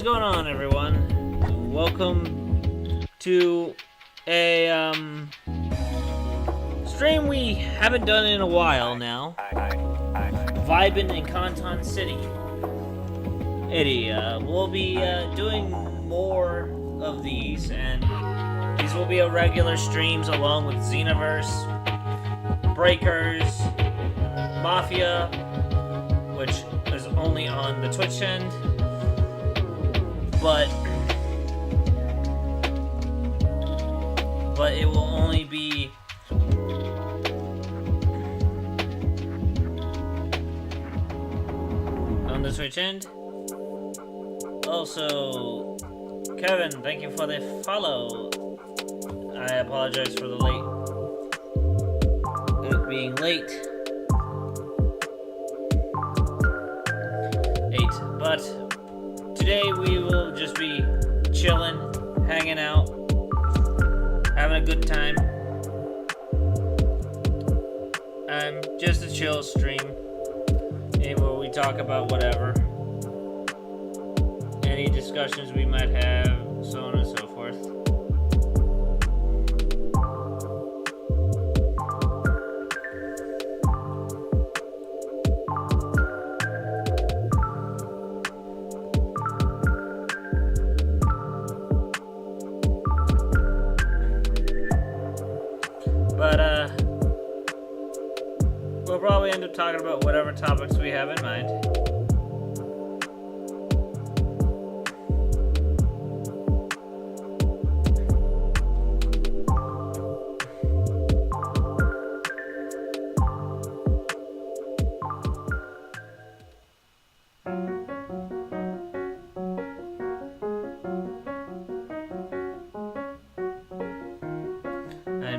going on, everyone? Welcome to a stream we haven't done in a while now. Vibin in Conton City. We'll be doing more of these, and these will be regular streams along with Xenoverse, Breakers, Mafia, which is only on the Twitch end, but it will only be on the Twitch end. Also, Kevin, thank you for the follow. I apologize for the it being late. But today we will just be chilling, hanging out, having a good time. Just a chill stream, where we talk about whatever, any discussions we might have, so on and so forth. We'll probably end up talking about whatever topics we have in mind.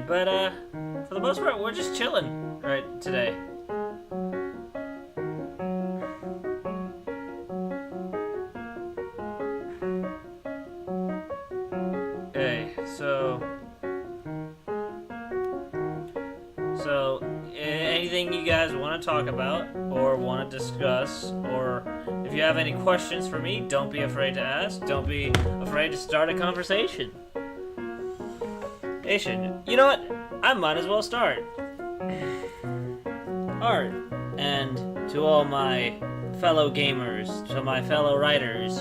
But for the most part, we're just chilling right today. Okay, so anything you guys want to talk about or want to discuss, or if you have any questions for me, don't be afraid to ask. Don't be afraid to start a conversation. You know what? I might as well start. Alright, and to all my fellow gamers, to my fellow writers,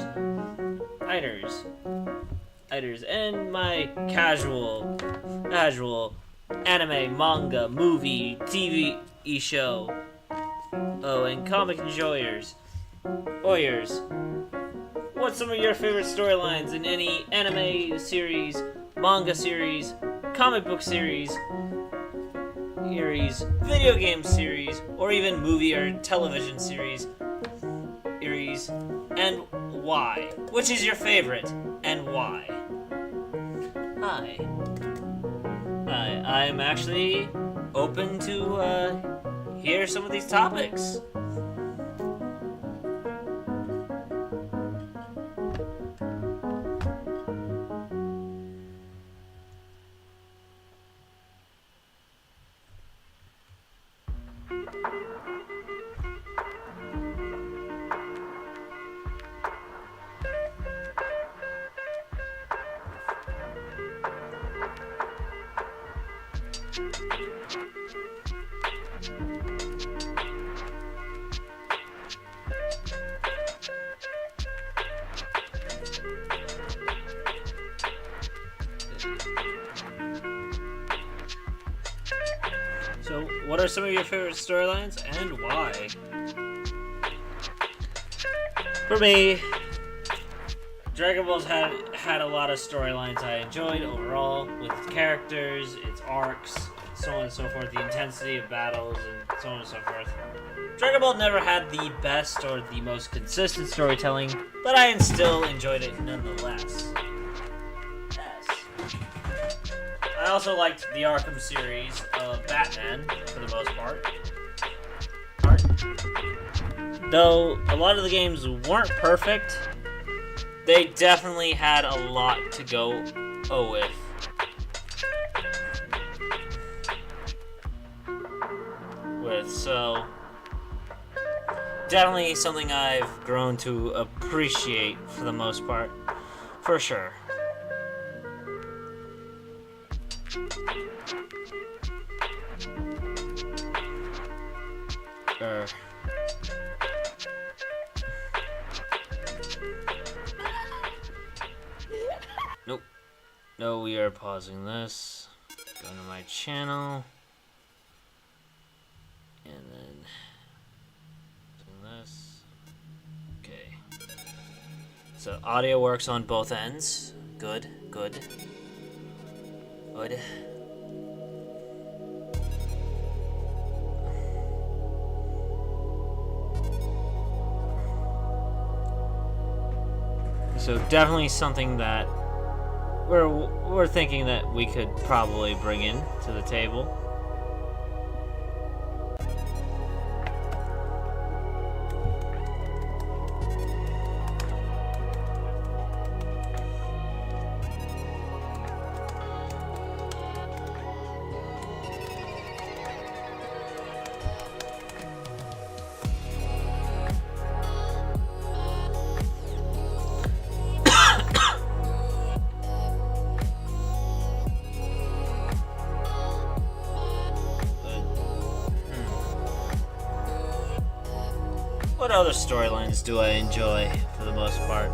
and my casual anime, manga, movie, TV show, and comic enjoyers. What's some of your favorite storylines in any anime series, manga series, comic book series, video game series, or even movie or television series, and why? Which is your favorite, and why? I'm actually open to hear some of these topics. So, what are some of your favorite storylines, and why? For me, Dragon Ball's had a lot of storylines I enjoyed overall, with its characters, its arcs, so on and so forth, the intensity of battles, and so on and so forth. Dragon Ball never had the best or the most consistent storytelling, but I still enjoyed it nonetheless. I also liked the Arkham series of Batman, for the most part. Though a lot of the games weren't perfect, they definitely had a lot to go with. definitely something I've grown to appreciate for the most part. For sure. Nope. No, we are pausing this. Going to my channel. And then doing this. Okay. So audio works on both ends. Good, good. Good. So definitely something that we're thinking that we could probably bring in to the table. What other storylines do I enjoy for the most part?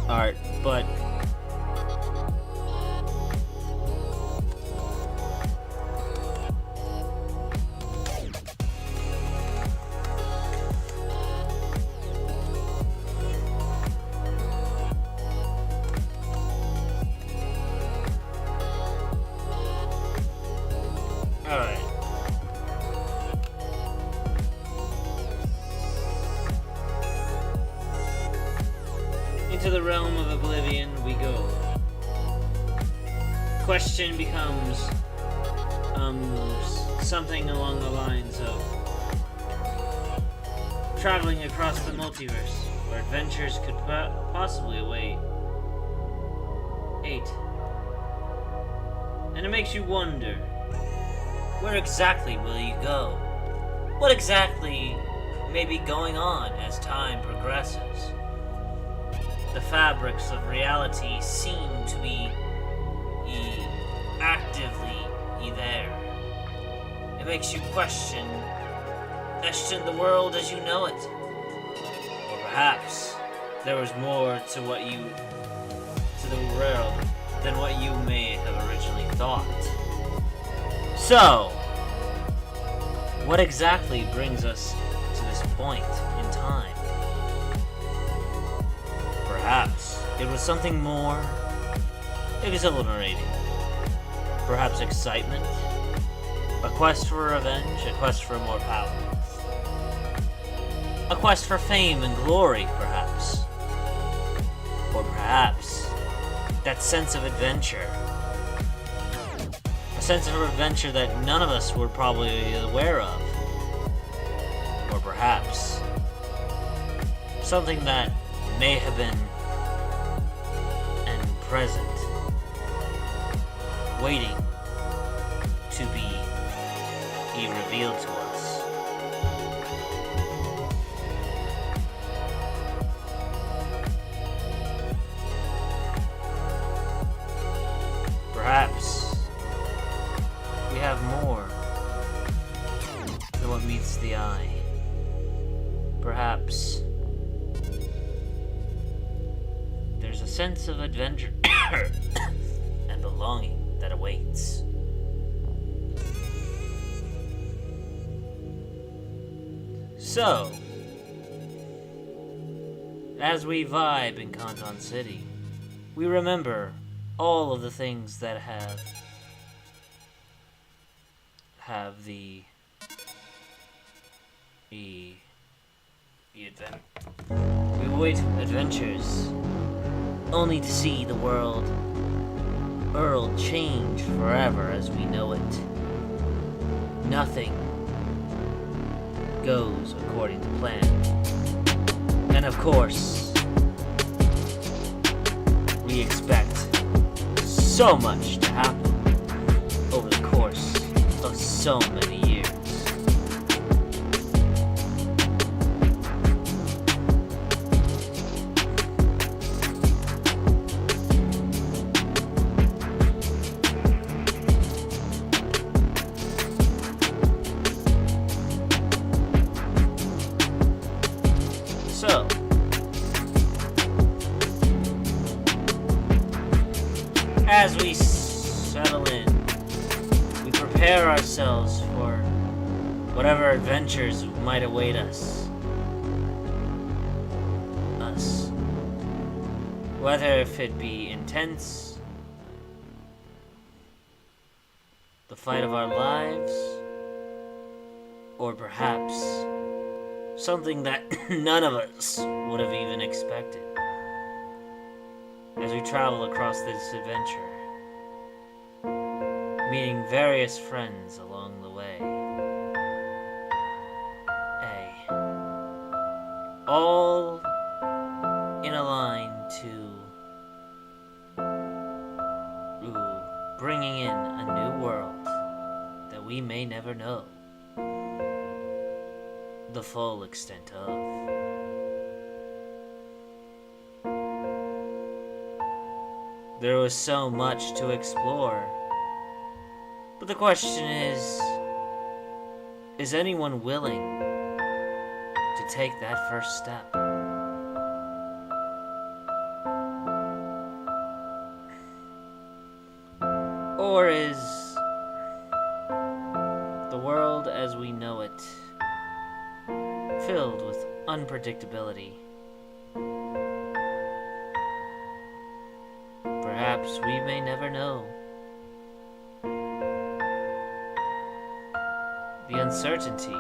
Alright, but alright. Into the realm of oblivion we go. Question becomes something along the lines of traveling across the multiverse where adventures could possibly await. 8. And it makes you wonder, where exactly will you go? What exactly may be going on as time progresses? The fabrics of reality seem to be actively there. It makes you question the world as you know it. Or perhaps there was more to the world than what you may have originally thought. So, what exactly brings us to this point in time? Perhaps it was something more exhilarating. Perhaps excitement, a quest for revenge, a quest for more power. A quest for fame and glory, perhaps. Or perhaps that sense of adventure. A sense of adventure that none of us were probably aware of. Or perhaps something that may have been and present, waiting to be revealed to us. Perhaps we have more than what meets the eye. Perhaps there's a sense of adventure and belonging that awaits. So, as we vibe in Conton City, we remember all of the things that have the adventure. We await adventures, only to see the world change forever as we know it. Nothing goes according to plan. And of course, we expect so much to happen over the course so many years. So, as we settle in, we prepare ourselves for whatever adventures might await us. Whether if it be intense, the fight of our lives, or perhaps something that none of us would have even expected. As we travel across this adventure, meeting various friends along the way. All in a line to bringing in a new world that we may never know the full extent of. There was so much to explore, but the question is anyone willing to take that first step? Or is the world as we know it filled with unpredictability? Perhaps we may never know. The uncertainty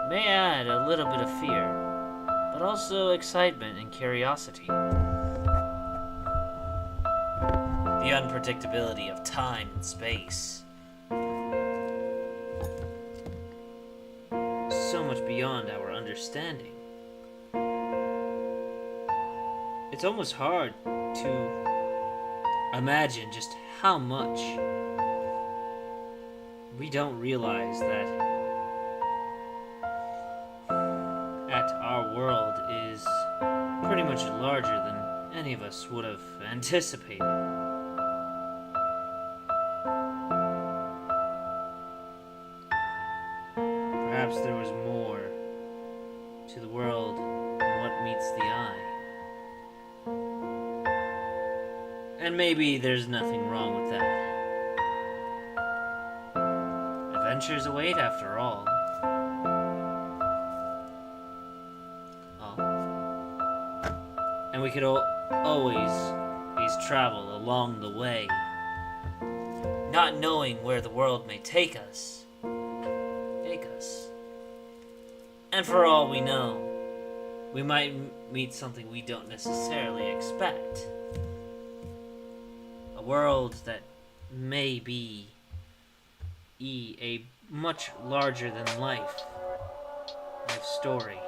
may add a little bit of fear, but also excitement and curiosity. The unpredictability of time and space. So much beyond our understanding. It's almost hard to imagine just how much we don't realize that our world is pretty much larger than any of us would have anticipated. Perhaps there was more to the world than what meets the eye. And maybe there's nothing wrong with that. Adventures await after all. And we could always travel along the way, not knowing where the world may take us. And for all we know, we might meet something we don't necessarily expect. A world that may be a much larger than life story.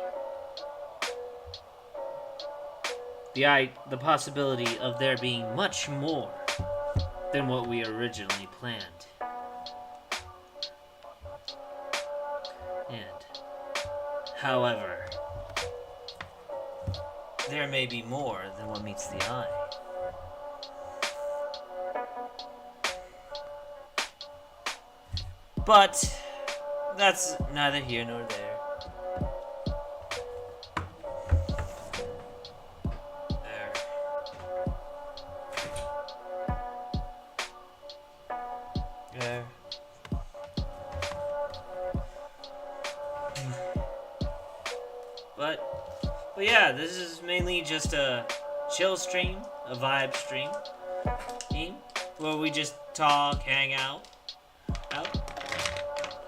The possibility of there being much more than what we originally planned. And, however, there may be more than what meets the eye. But that's neither here nor there. There. But yeah, this is mainly just a chill stream, a vibe stream, where we just talk, hang out,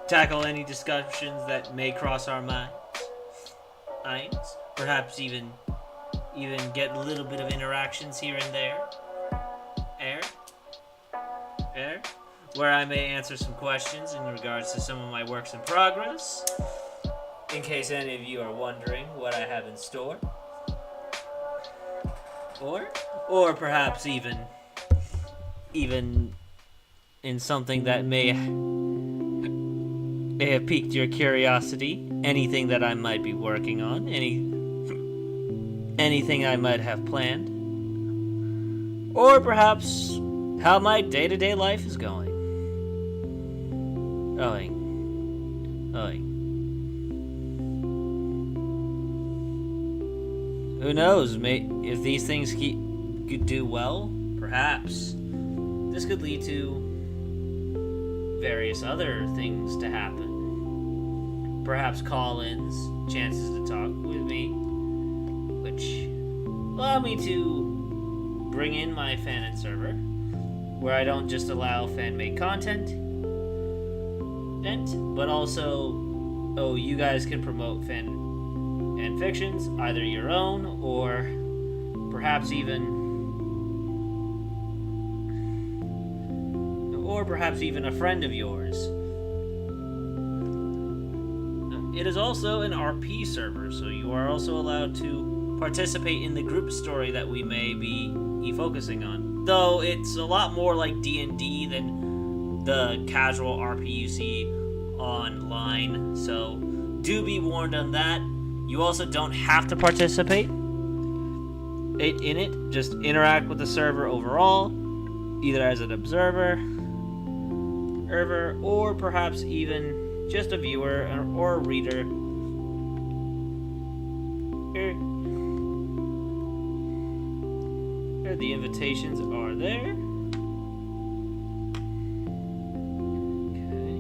tackle any discussions that may cross our minds, perhaps even get a little bit of interactions here and there, where I may answer some questions in regards to some of my works in progress, in case any of you are wondering what I have in store, or perhaps even in something that may may have piqued your curiosity. Anything that I might be working on, anything I might have planned, or perhaps how my day-to-day life is going. Who knows? If these things could do well, perhaps this could lead to various other things to happen. Perhaps call-ins, chances to talk with me, which allow me to bring in my fan server, where I don't just allow fan-made content, but also, you guys can promote fan fictions, either your own or perhaps even a friend of yours. It is also an RP server, so you are also allowed to participate in the group story that we may be focusing on. Though it's a lot more like D&D than the casual RP you see online, so do be warned on that. You also don't have to participate in it. Just interact with the server overall, either as an observer, or perhaps even just a viewer or a reader. Here the invitations are there. Okay.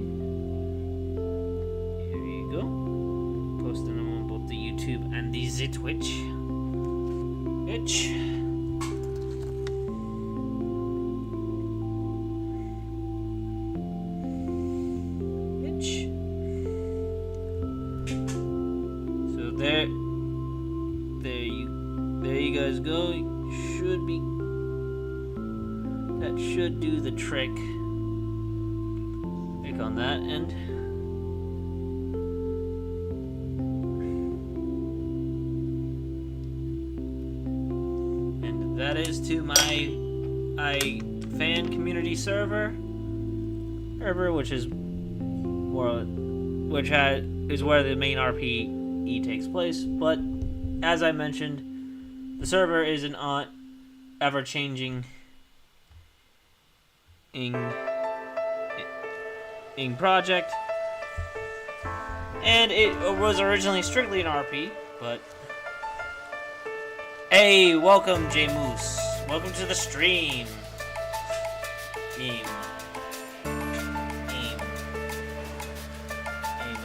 Here you go. Posting them on both the YouTube and the Twitch. So there you guys go. That should do the trick. Click on that and that is to my fan community server, which is where the main RPE takes place. But as I mentioned, the server is an ever-changing project, and it was originally strictly an RP, but hey, welcome J Moose, welcome to the stream.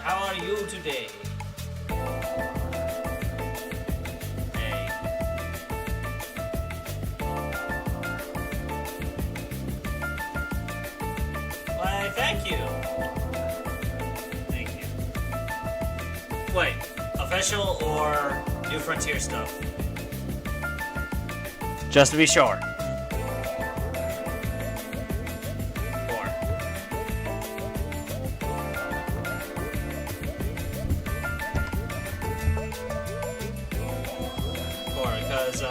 How are you today? Thank you. Wait, official or New Frontier stuff? Just to be sure. Because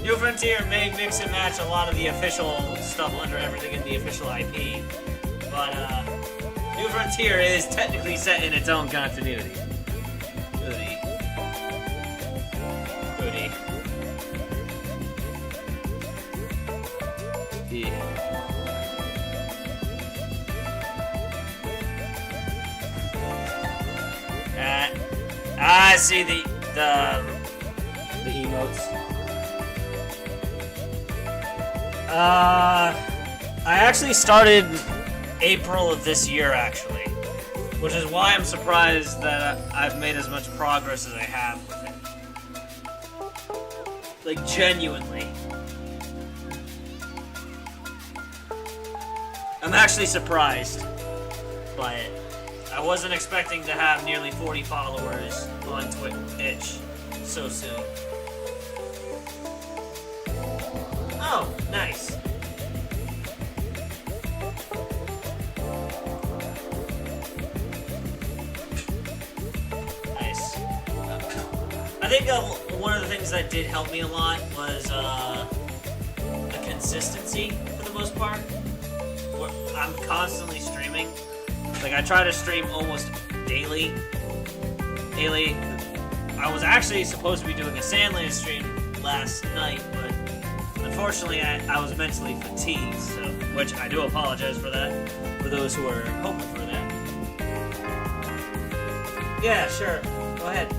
New Frontier may mix and match a lot of the official stuff under everything in the official IP, but New Frontier is technically set in its own continuity. Goody. Yeah. I see the emotes. I actually started April of this year, actually, which is why I'm surprised that I've made as much progress as I have with it. Like, genuinely. I'm actually surprised by it. I wasn't expecting to have nearly 40 followers on Twitch so soon. Oh, nice. Nice. I think one of the things that did help me a lot was the consistency, for the most part. I'm constantly streaming, Like, I try to stream almost daily. I was actually supposed to be doing a Sandland stream last night, but unfortunately I was mentally fatigued, so, which I do apologize for that, for those who are hoping for that. Yeah, sure. Go ahead.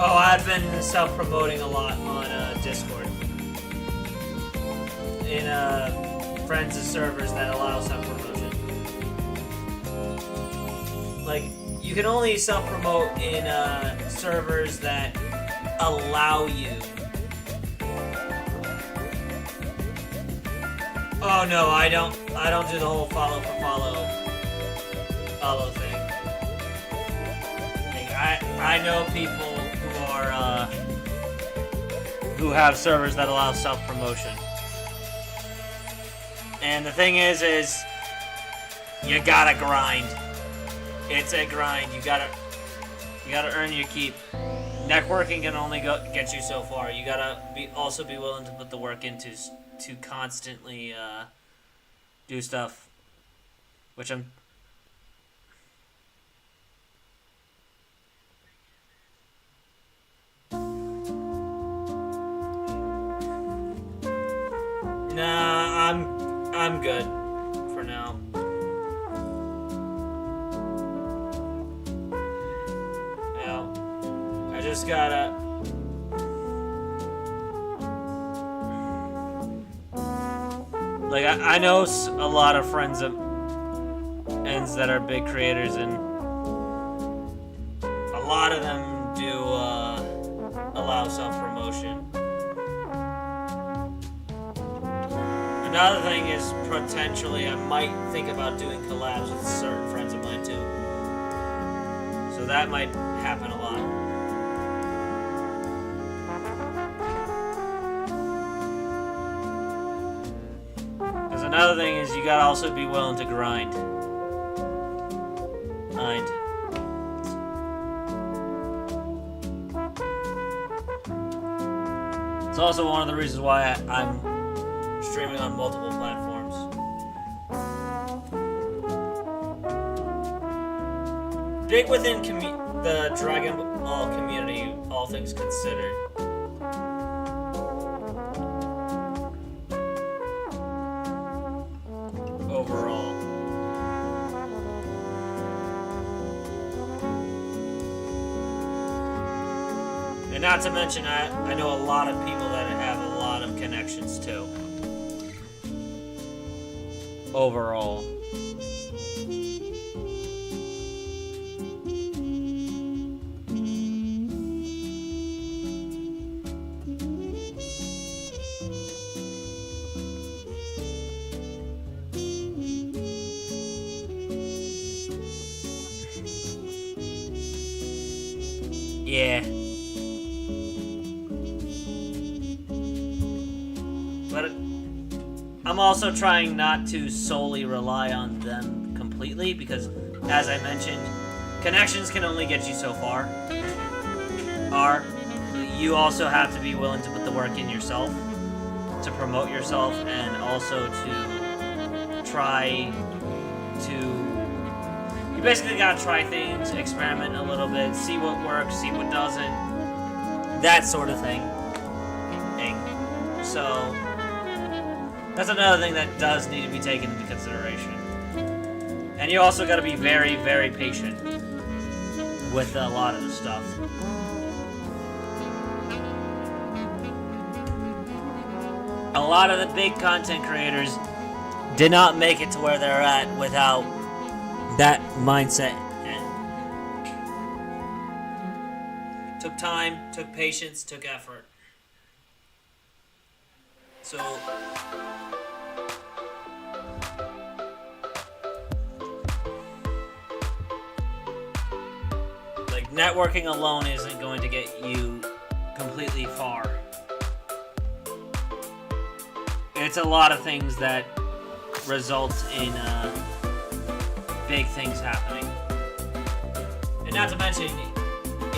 Oh, I've been self-promoting a lot on Discord. In friends of servers that allow self-promotion. Like, you can only self-promote in servers that allow you. Oh no, I don't do the whole follow for follow thing. Like, I know people who have servers that allow self-promotion. And the thing is you gotta grind. It's a grind. You gotta earn your keep. Networking can only get you so far. You gotta also be willing to put the work into to constantly do stuff, which I'm. Nah, I'm good for now. Yeah, I just gotta. Like, I know a lot of friends of ends that are big creators, and a lot of them do allow self-promotion. Another thing is, potentially, I might think about doing collabs with certain friends of mine, too. So that might happen a lot. Because another thing is, you gotta also be willing to grind. It's also one of the reasons why I'm streaming on multiple platforms. Big within the Dragon Ball community, all things considered. Overall. And not to mention, I know a lot of people that have a lot of connections too. Overall. Yeah. But I'm also trying not to solely rely on them completely, because, as I mentioned, connections can only get you so far. You also have to be willing to put the work in yourself, to promote yourself, and also to try to... You basically gotta try things, experiment a little bit, see what works, see what doesn't, that sort of thing. So, that's another thing that does need to be taken into consideration. And you also gotta be very, very patient with a lot of the stuff. A lot of the big content creators did not make it to where they're at without that mindset. Took time, took patience, took effort. So, like, networking alone isn't going to get you completely far. It's a lot of things that result in big things happening. And not to mention,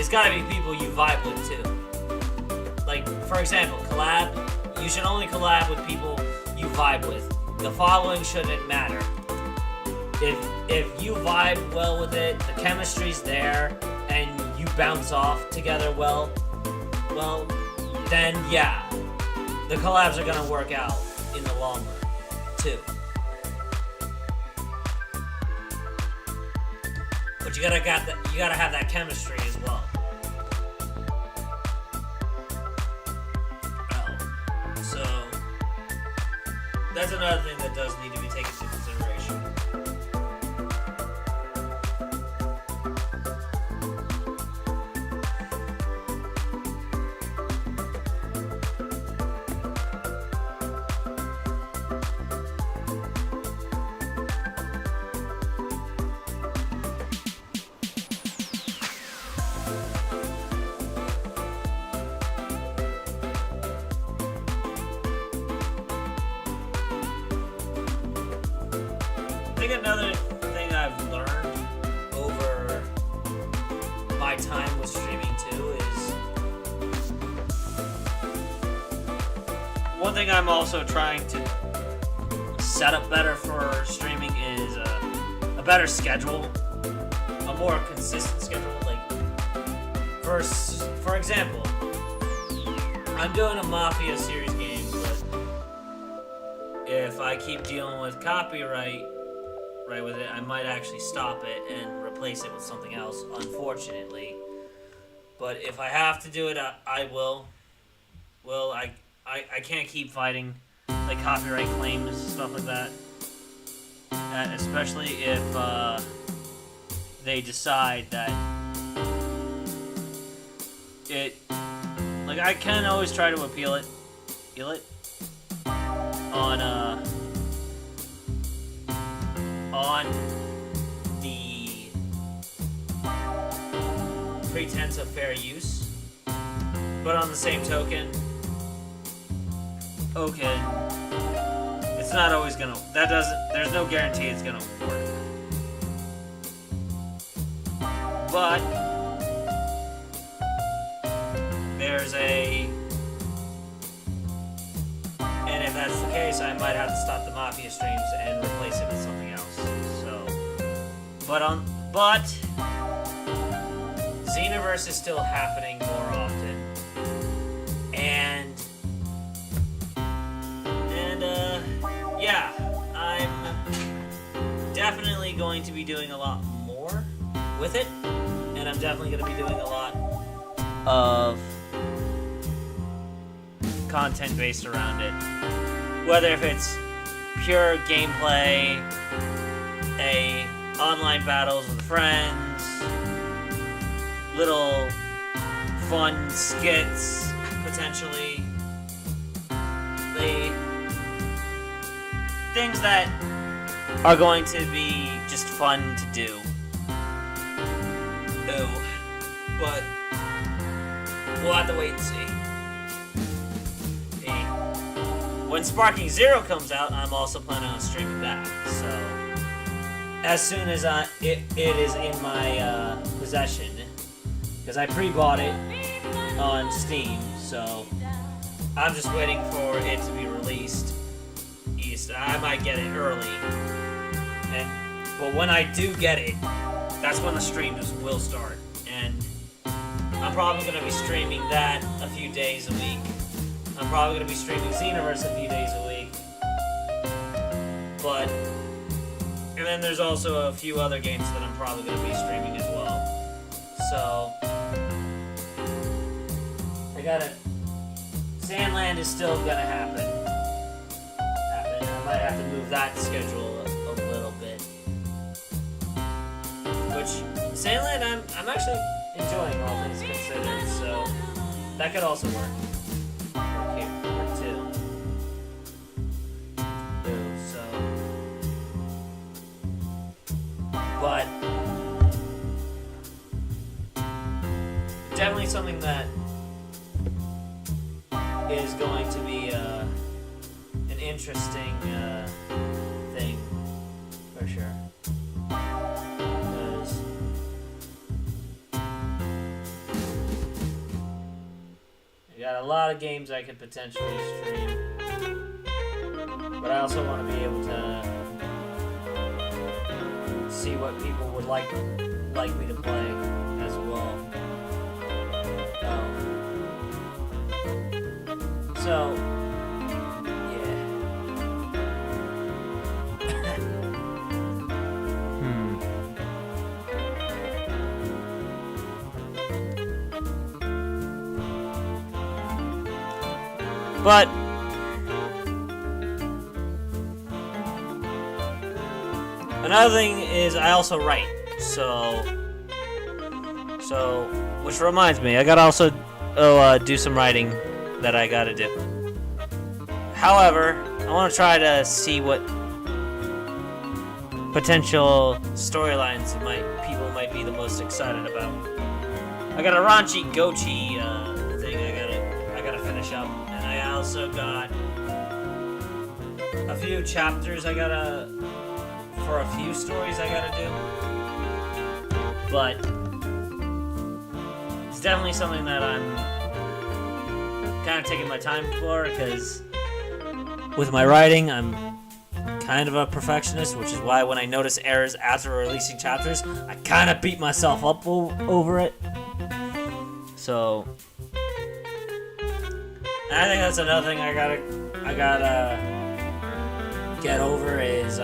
it's gotta be people you vibe with too. Like, for example, collab. You should only collab with people you vibe with. The following shouldn't matter. If you vibe well with it, the chemistry's there, and you bounce off together well, then yeah, the collabs are gonna work out in the long run too. But you gotta have that chemistry as well. So that's another thing that does need to be taken into consideration. I think another thing I've learned over my time with streaming too is one thing I'm also trying to set up better for streaming is a better schedule, a more consistent schedule. Like, for example, I'm doing a Mafia series game, but if I keep dealing with copyright with it, I might actually stop it and replace it with something else, unfortunately. But if I have to do it, I will. Well, I can't keep fighting like copyright claims, stuff like that. Especially if they decide that it, like, I can always try to appeal it on the pretense of fair use, but on the same token, okay, it's not always gonna, there's no guarantee it's gonna work. But and if that's the case, I might have to stop the Mafia streams and replace it with something else. So, but Xenoverse is still happening more often, and yeah, I'm definitely going to be doing a lot more with it, and I'm definitely going to be doing a lot of content based around it, whether if it's pure gameplay, online battles with friends, little fun skits, potentially, things that are going to be just fun to do. But we'll have to wait and see. When Sparking Zero comes out, I'm also planning on streaming that. So, as soon as it is in my possession, because I pre-bought it on Steam, so I'm just waiting for it to be released. I might get it early, but when I do get it, that's when the streams will start, and I'm probably going to be streaming that a few days a week. I'm probably going to be streaming Xenoverse a few days a week. And then there's also a few other games that I'm probably going to be streaming as well. So, Sandland is still going to happen. I might have to move that schedule a little bit. Which, Sandland, I'm actually enjoying, all things considered, so that could also work. But definitely something that is going to be an interesting thing for sure. Because lot of games I could potentially stream, but I also want to be able to see what people would like me to play as well. So, yeah. But another thing is I also write. So which reminds me, I gotta also do some writing that I gotta do. However, I want to try to see what potential storylines people might be the most excited about. I got a raunchy gochi thing I gotta finish up, and I also got a few chapters for a few stories I gotta do. But it's definitely something that I'm kind of taking my time for, because with my writing, I'm kind of a perfectionist, which is why when I notice errors after releasing chapters, I kind of beat myself up over it. So, and I think that's another thing I gotta get over is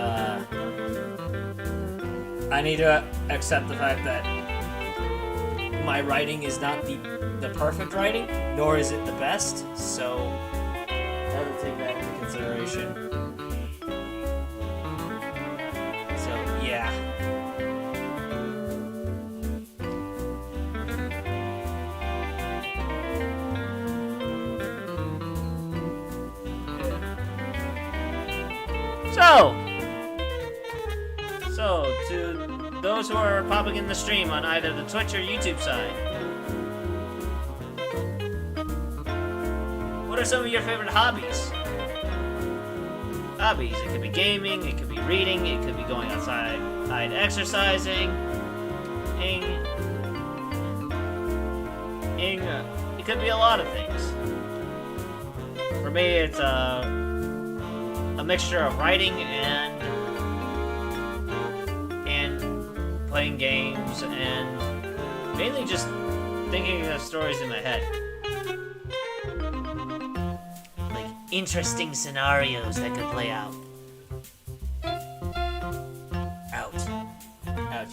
I need to accept the fact that my writing is not the perfect writing, nor is it the best, so I have to take that into consideration. So, yeah. So to those who are popping in the stream on either the Twitch or YouTube side, what are some of your favorite hobbies? It could be gaming, it could be reading, it could be going outside exercising, it could be a lot of things. For me, it's a mixture of writing and playing games, and mainly just thinking of stories in my head. Like interesting scenarios that could play out.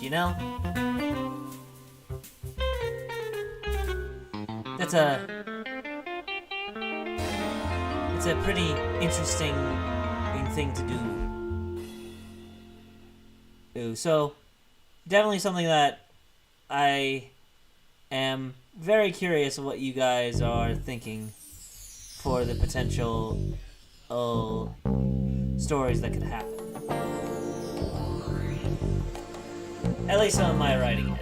You know? It's a pretty interesting thing to do. So, definitely something that I am very curious what you guys are thinking for the potential stories that could happen. At least on my writing end.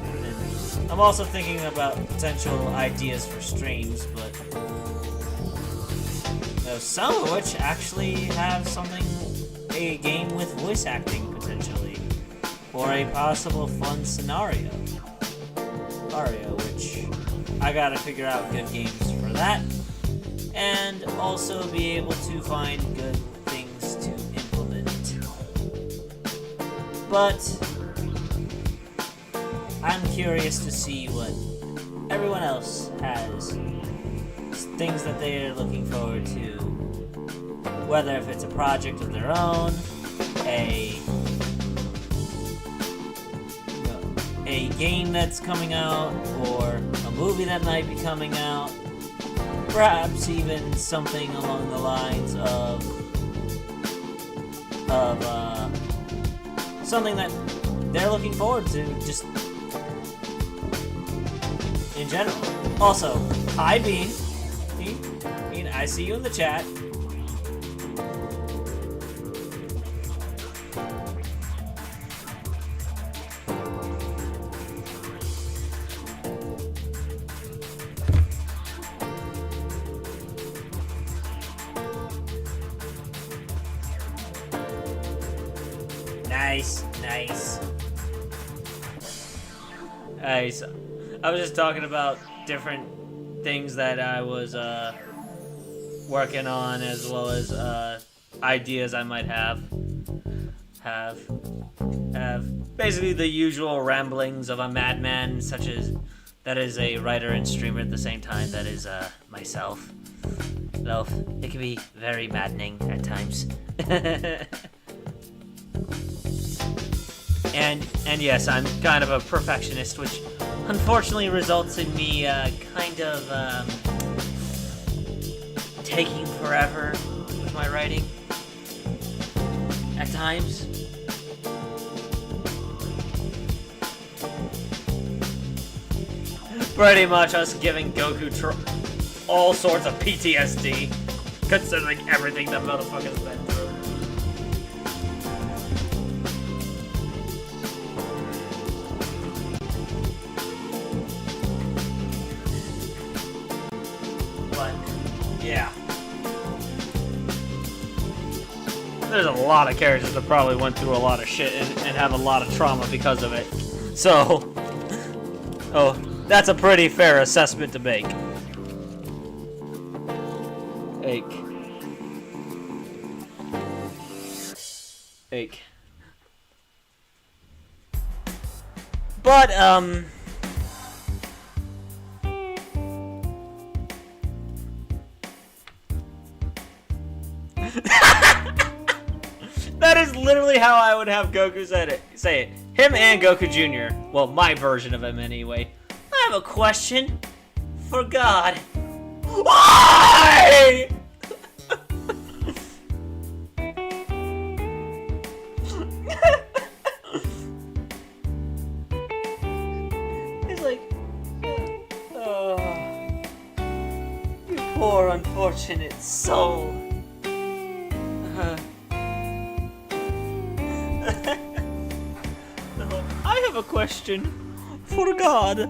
And I'm also thinking about potential ideas for streams, but some of which actually have a game with voice acting potentially, or a possible fun scenario, which I gotta figure out good games for that, and also be able to find good things to implement. But I'm curious to see what everyone else has, things that they are looking forward to, whether if it's a project of their own, a game that's coming out, or a movie that might be coming out, perhaps even something along the lines of something that they're looking forward to, just in general. Also, hi Bean. Bean, I see you in the chat. Nice. I was just talking about different things that I was working on, as well as ideas I might have basically the usual ramblings of a madman, such as that is a writer and streamer at the same time. That is myself. Though it can be very maddening at times. and yes, I'm kind of a perfectionist, which unfortunately results in me kind of taking forever with my writing at times. Pretty much us giving Goku all sorts of PTSD, considering everything that motherfucker's been through. But, yeah. There's a lot of characters that probably went through a lot of shit and have a lot of trauma because of it. So, that's a pretty fair assessment to make. Ache. But, that is literally how I would have Goku say it. Him and Goku Jr. Well, my version of him anyway. I have a question. For God. Why? He's like, oh, you poor unfortunate soul. I have a question. For God.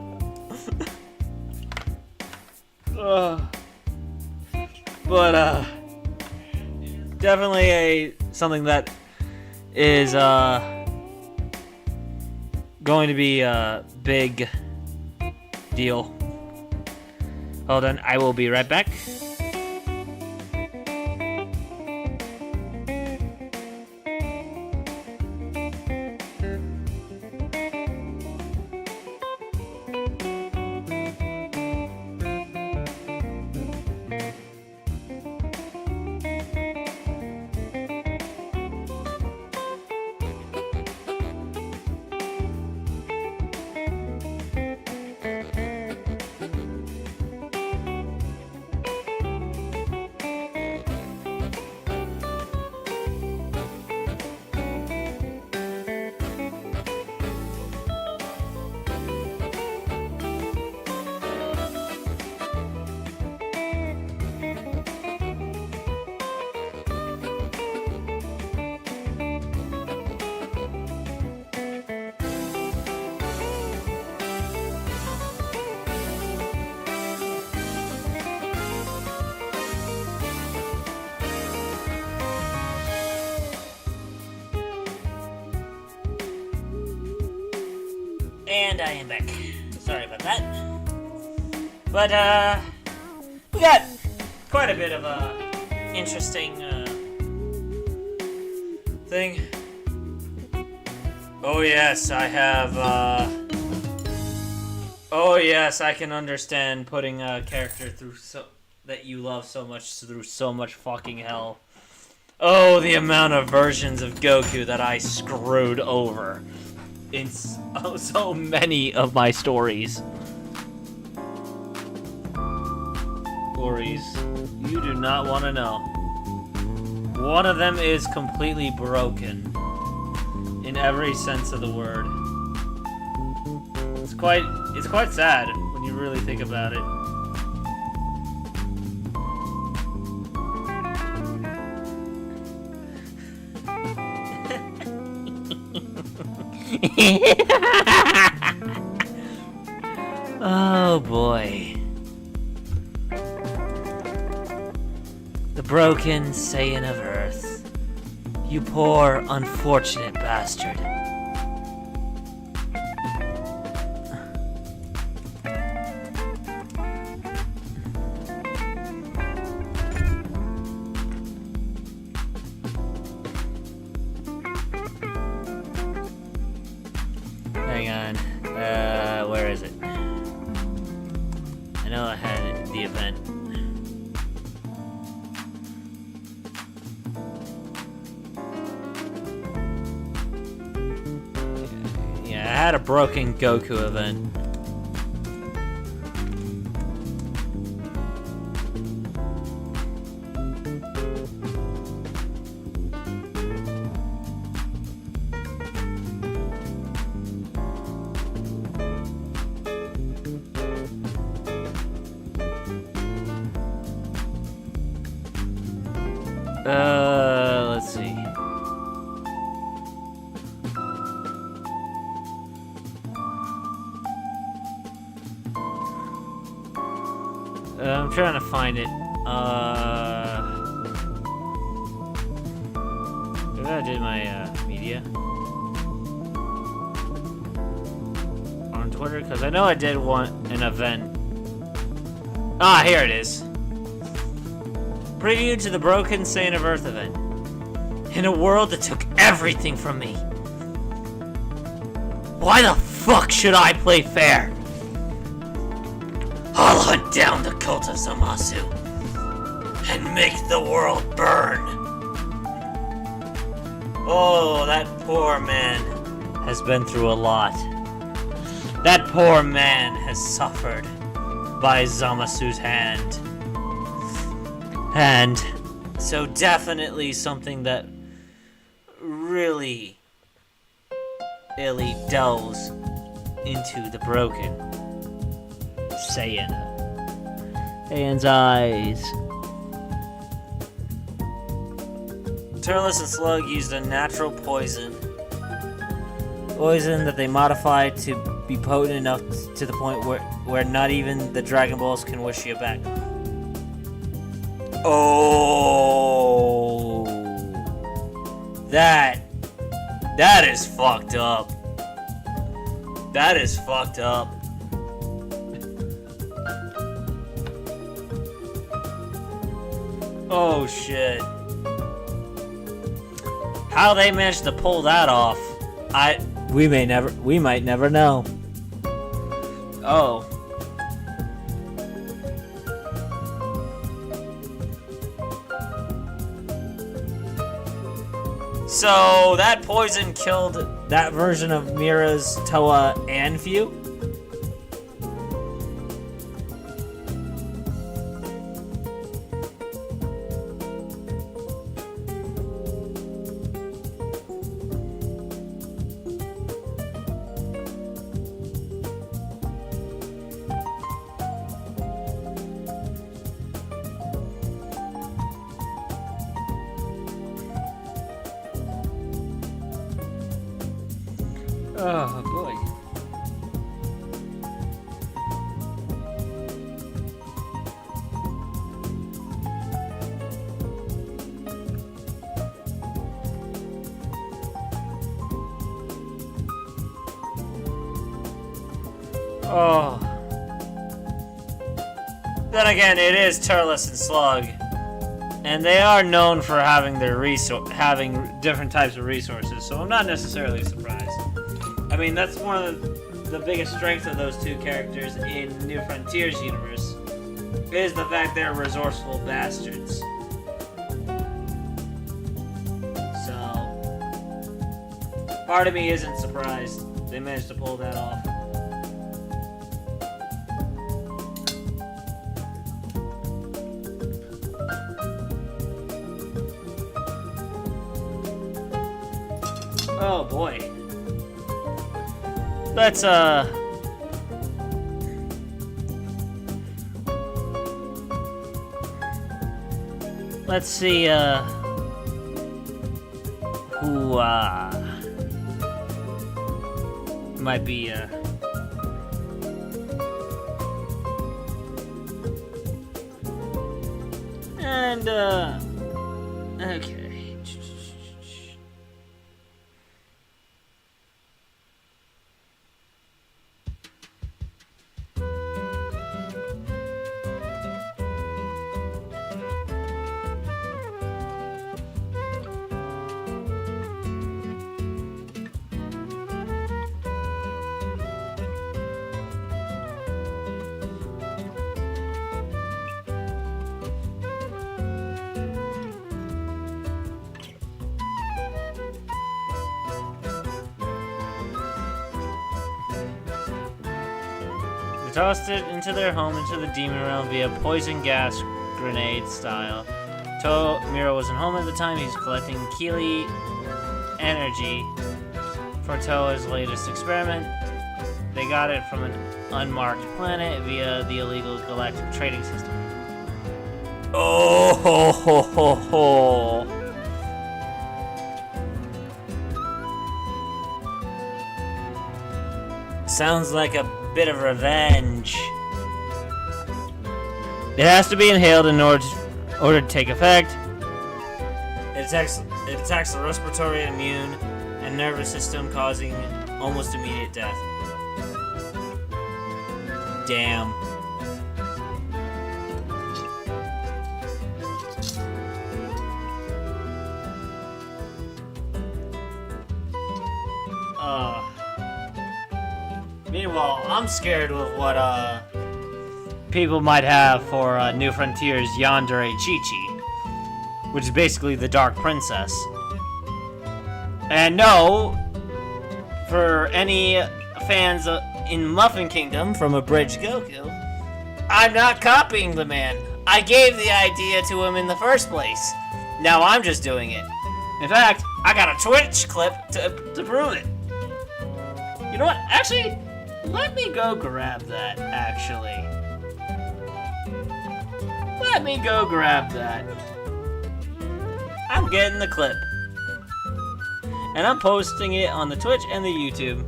But definitely something that is going to be a big deal. Hold on, I will be right back. And I am back. Sorry about that. But, we got quite a bit of a interesting, thing. Oh yes, I have, oh yes, I can understand putting a character through that you love so much through so much fucking hell. Oh, the amount of versions of Goku that I screwed over in so many of my stories. You do not want to know. One of them is completely broken in every sense of the word. It's quite sad when you really think about it. Oh boy. The broken Saiyan of Earth. You poor, unfortunate bastard. had a broken Goku event. Let's see. I'm trying to find it. Maybe I did my media on Twitter, because I know I did an event. Ah, here it is. Preview to the Broken Saint of Earth event. In a world that took everything from me, why the fuck should I play fair? I'll hunt down the cult of Zamasu and make the world burn. Oh, that poor man has been through a lot. That poor man has suffered by Zamasu's hand. And so definitely something that really delves into the broken Saiyan's eyes. Turles and Slug used a natural poison that they modified to be potent enough to the point where not even the Dragon Balls can wish you back. Oh, that is fucked up. That is fucked up. Oh shit. How they managed to pull that off, we might never know. Oh. So that poison killed that version of Mira's, Toa, and Fu? Oh boy. Oh. Then again, it is Turles and Slug, and they are known for having having different types of resources. So I'm not necessarily surprised. I mean, that's one of the biggest strengths of those two characters in New Frontiers universe, is the fact they're resourceful bastards. So, part of me isn't surprised they managed to pull that off. Oh boy. Let's see who might be and okay. tossed it into their home into the demon realm via poison gas grenade style. Miro wasn't home at the time. He's collecting Keely energy for Toa's latest experiment. They got it from an unmarked planet via the illegal galactic trading system. Oh ho ho ho ho! Sounds like a bit of revenge. It has to be inhaled in order to take effect. It attacks the respiratory, immune, and nervous system, causing almost immediate death. Damn. Meanwhile, I'm scared with what people might have for New Frontier's Yandere Chi-Chi, which is basically the Dark Princess. And no, for any fans in Muffin Kingdom from Abridged Goku, I'm not copying the man. I gave the idea to him in the first place. Now I'm just doing it. In fact, I got a Twitch clip to prove it. You know what? Actually, let me go grab that, actually. Let me go grab that. I'm getting the clip. And I'm posting it on the Twitch and the YouTube.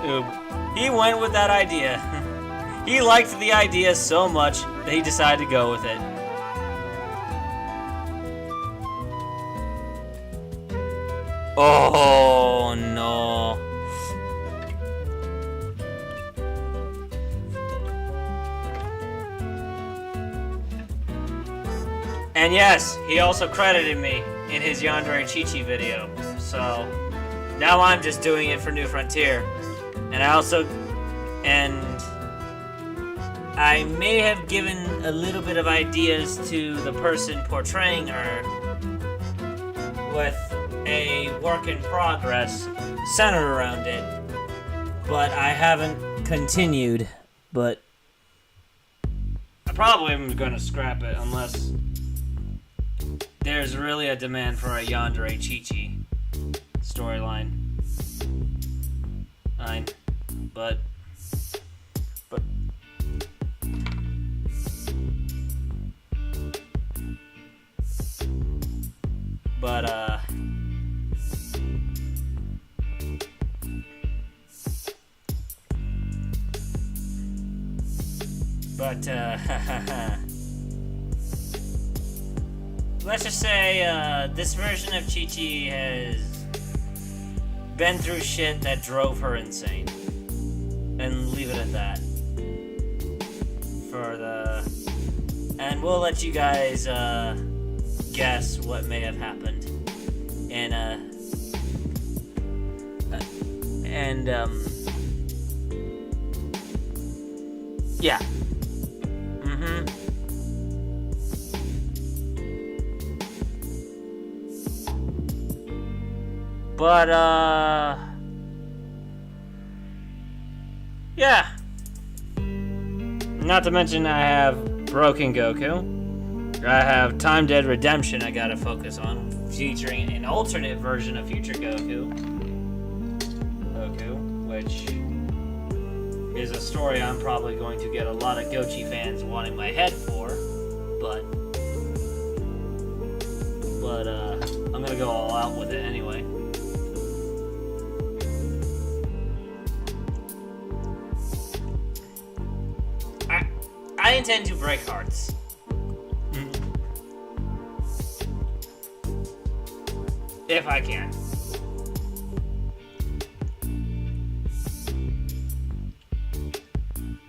Ooh, he went with that idea. He liked the idea so much that he decided to go with it. Oh no. And yes, he also credited me in his Yandere Chi-Chi video. So now I'm just doing it for New Frontier. And I may have given a little bit of ideas to the person portraying her with a work in progress centered around it, but I haven't continued. But I probably am going to scrap it unless there's really a demand for a Yandere Chi-Chi storyline. Fine, but let's just say this version of Chi-Chi has been through shit that drove her insane, and leave it at that. And we'll let you guys guess what may have happened, yeah. But, yeah. Not to mention I have Broken Goku. I have Time Dead Redemption I gotta focus on, featuring an alternate version of Future Goku, which is a story I'm probably going to get a lot of Gochi fans wanting my head for, but I'm gonna go all out with it anyway. I intend to break hearts. If I can.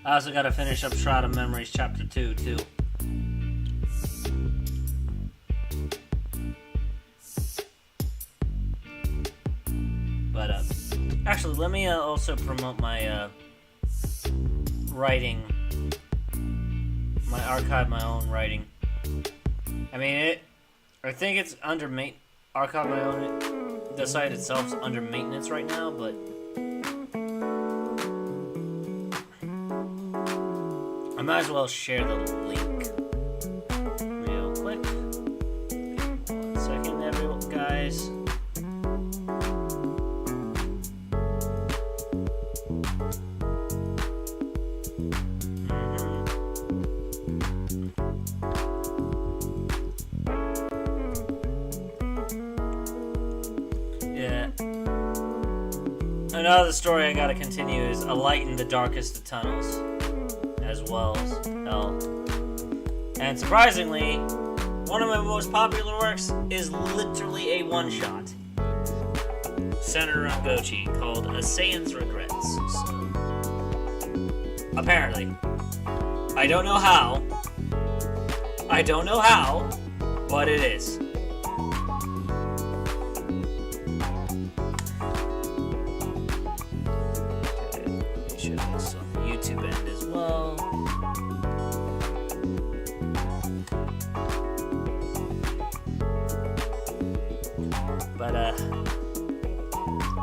I also gotta finish up Shroud of Memories Chapter 2, too. But, actually, let me also promote my, writing. My archive, my own writing. I mean, I think it's under archive my own. The site itself's under maintenance right now, but might as well share the link real quick. 1 second, everyone, guys. Another story I gotta continue is A Light in the Darkest of Tunnels, as well as Hell. And surprisingly, one of my most popular works is literally a one-shot centered around Gochi called A Saiyans Regrets. So, apparently. I don't know how, but it is. YouTube end as well. But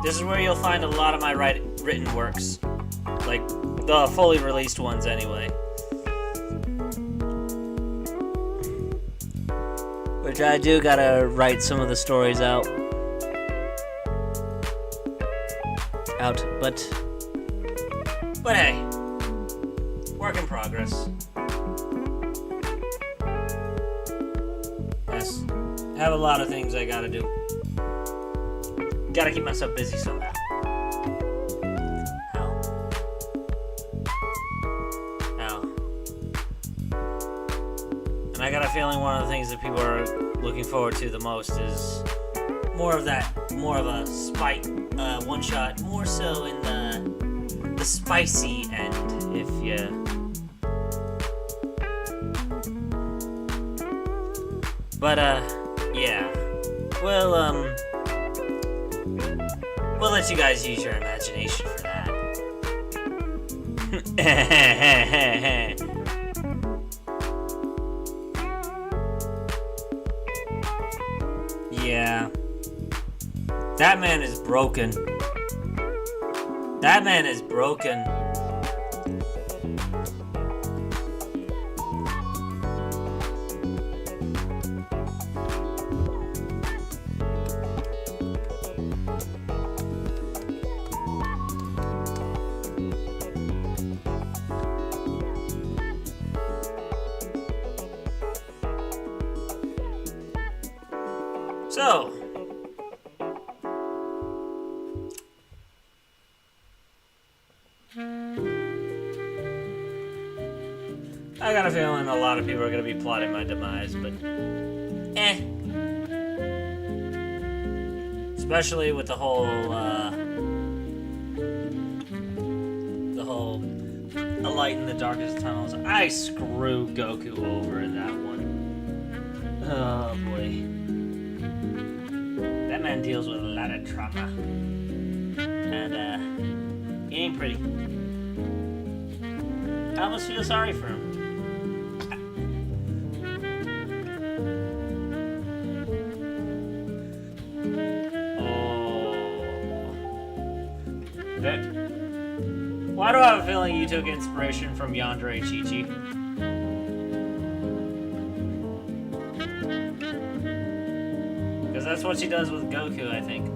this is where you'll find a lot of my written works, like the fully released ones anyway. Which I do gotta write some of the stories out, but hey, work in progress. Yes, I have a lot of things I gotta do. Gotta keep myself busy somehow. How? And I got a feeling one of the things that people are looking forward to the most is more of a one shot, more so in the spicy end, if you. But yeah, we'll let you guys use your imagination for that. Yeah, that man is broken. That man is broken. So, I got a feeling a lot of people are going to be plotting my demise, but especially with the whole A Light in the Darkest Tunnels. I screw Goku over in that one. Oh boy. That man deals with a lot of trauma. And it ain't pretty. I almost feel sorry for him. Why do I have a feeling you took inspiration from Yandere Chi-Chi? Because that's what she does with Goku, I think.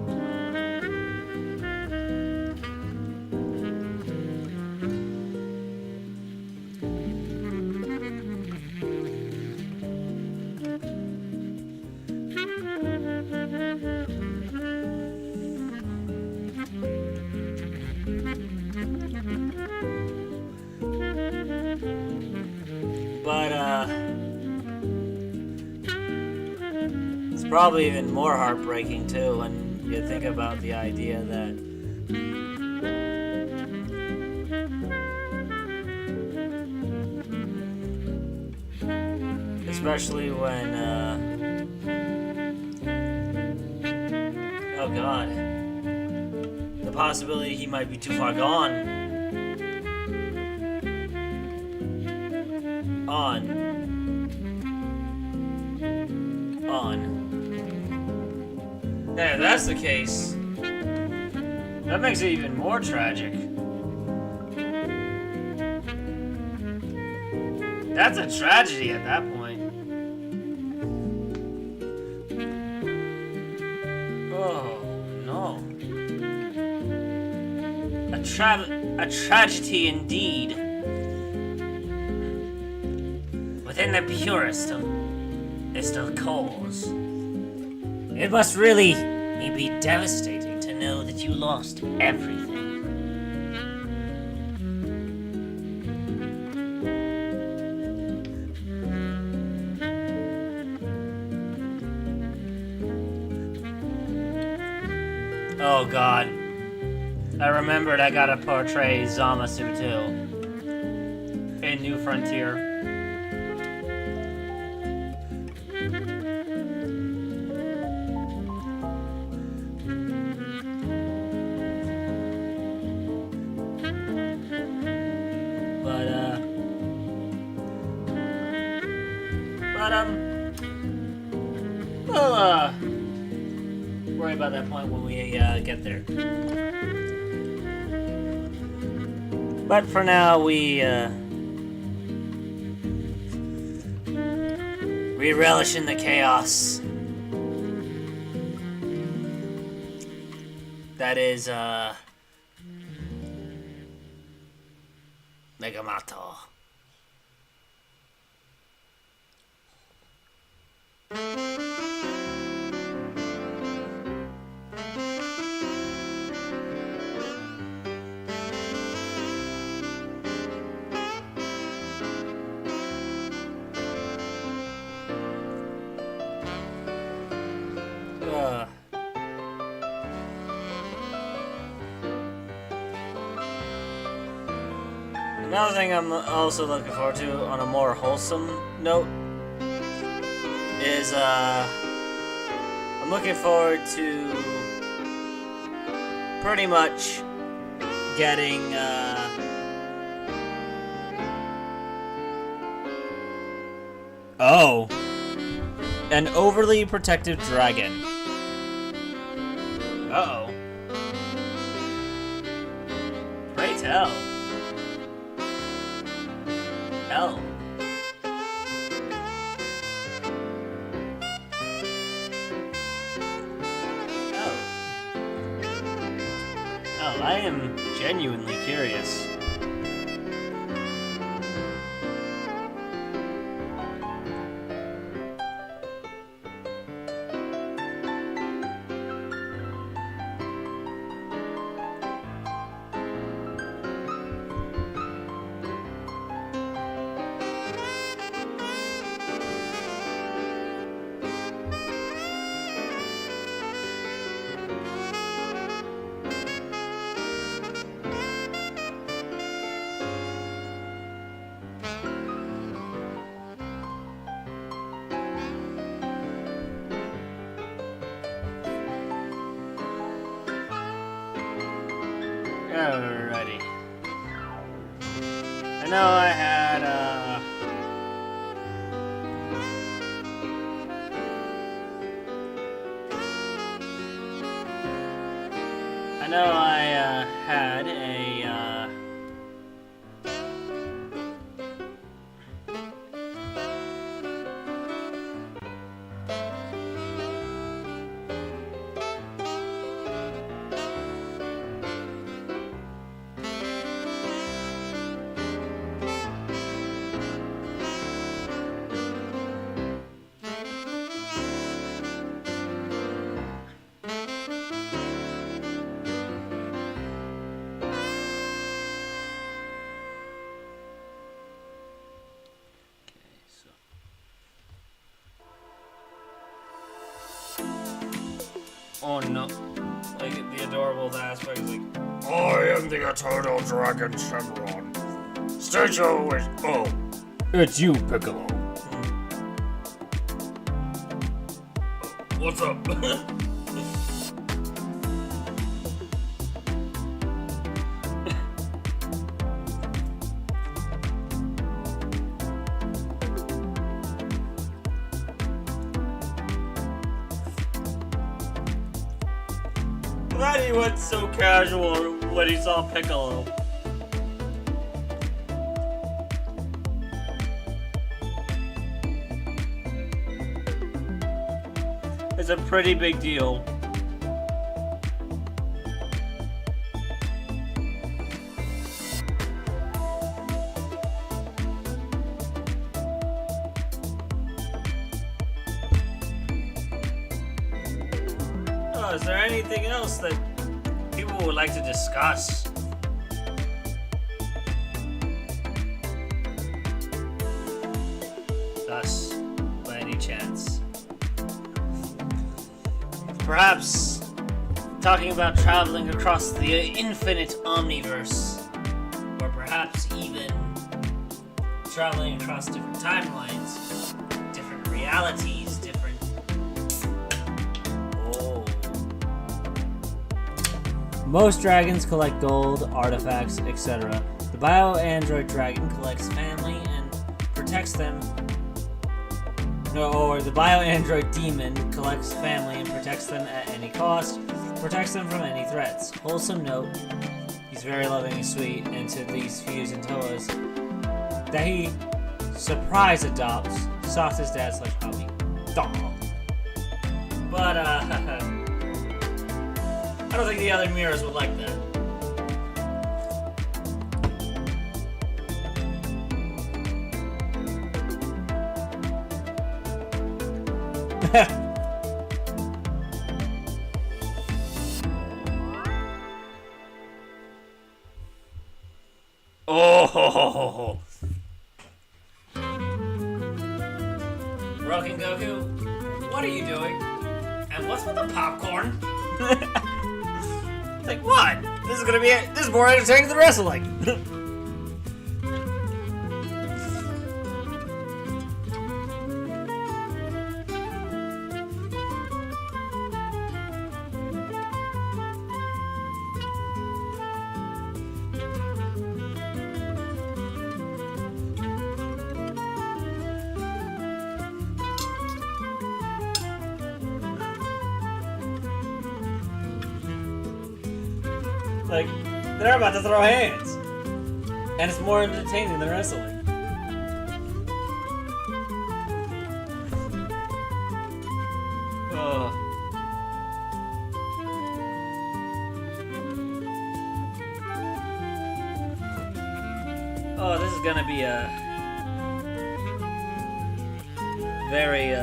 But, it's probably even more heartbreaking, too, when you think about the idea that especially when, oh god, the possibility he might be too far gone. Yeah, if that's the case, that makes it even more tragic. That's a tragedy at that point. Oh, no. A tragedy indeed. Within the purest of cause. It must really be devastating to know that you lost everything. Oh god. I remembered I gotta portray Zamasu too. In New Frontier. We'll worry about that point when we get there. But for now, we relish in the chaos. That is, MegaMatt. Another thing I'm also looking forward to on a more wholesome note is I'm looking forward to pretty much getting an overly protective dragon. Uh-oh. Pray tell. Hell. Oh, I am genuinely curious. Alrighty. I know I had, had a, oh no. Like, the adorable aspect is like, I am the Eternal Dragon Shenron. State your wish. Oh. It's you, Piccolo. What's up? Glad he went so casual when he saw Piccolo. It's a pretty big deal. Oh, is there anything else that people would like to discuss? Thus, by any chance. Perhaps talking about traveling across the infinite omniverse, or perhaps even traveling across different timelines, different realities, different... Oh. Most dragons collect gold, artifacts, etc. The bio-android dragon collects family and protects them. Or the bio-android demon collects family and protects them at any cost, protects them from any threats. Wholesome note, he's very loving and sweet, and to these Fuse and Toas, that he surprise adopts, soft as dad slash hobby. Dog. But, I don't think the other mirrors would like that. Oh, Rock and Goku, what are you doing? And what's with the popcorn? Like what? This is gonna be it. This is more entertaining than wrestling. Like, they're about to throw hands. And it's more entertaining than wrestling. Oh. Oh, this is gonna be a very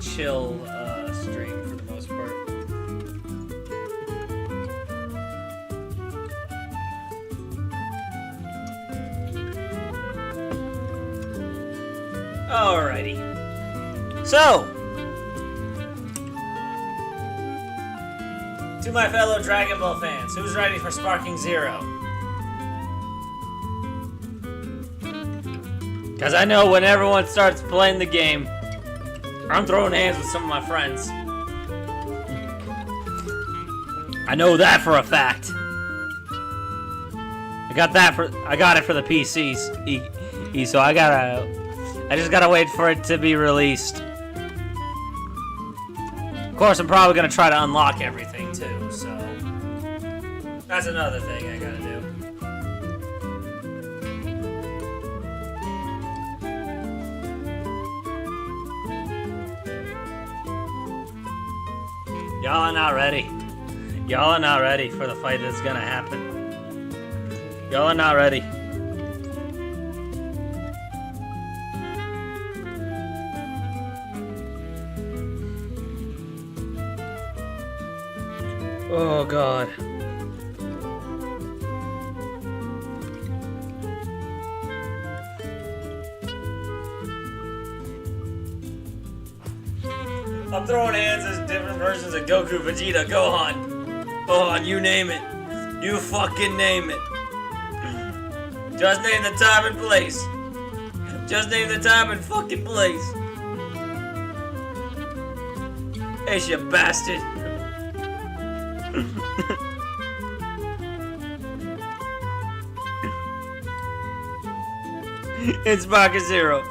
chill stream for the most part. Alrighty. So, to my fellow Dragon Ball fans, who's ready for Sparking Zero? Because I know when everyone starts playing the game, I'm throwing hands with some of my friends. I know that for a fact. I got it for the PCs, so I just gotta wait for it to be released. Of course, I'm probably gonna try to unlock everything too, so that's another thing I gotta do. Y'all are not ready. Y'all are not ready for the fight that's gonna happen. Y'all are not ready. Oh God. I'm throwing hands as different versions of Goku, Vegeta, Gohan, you name it. You fucking name it. Just name the time and place. Just name the time and fucking place. Hey, you bastard. It's Marcus Zero.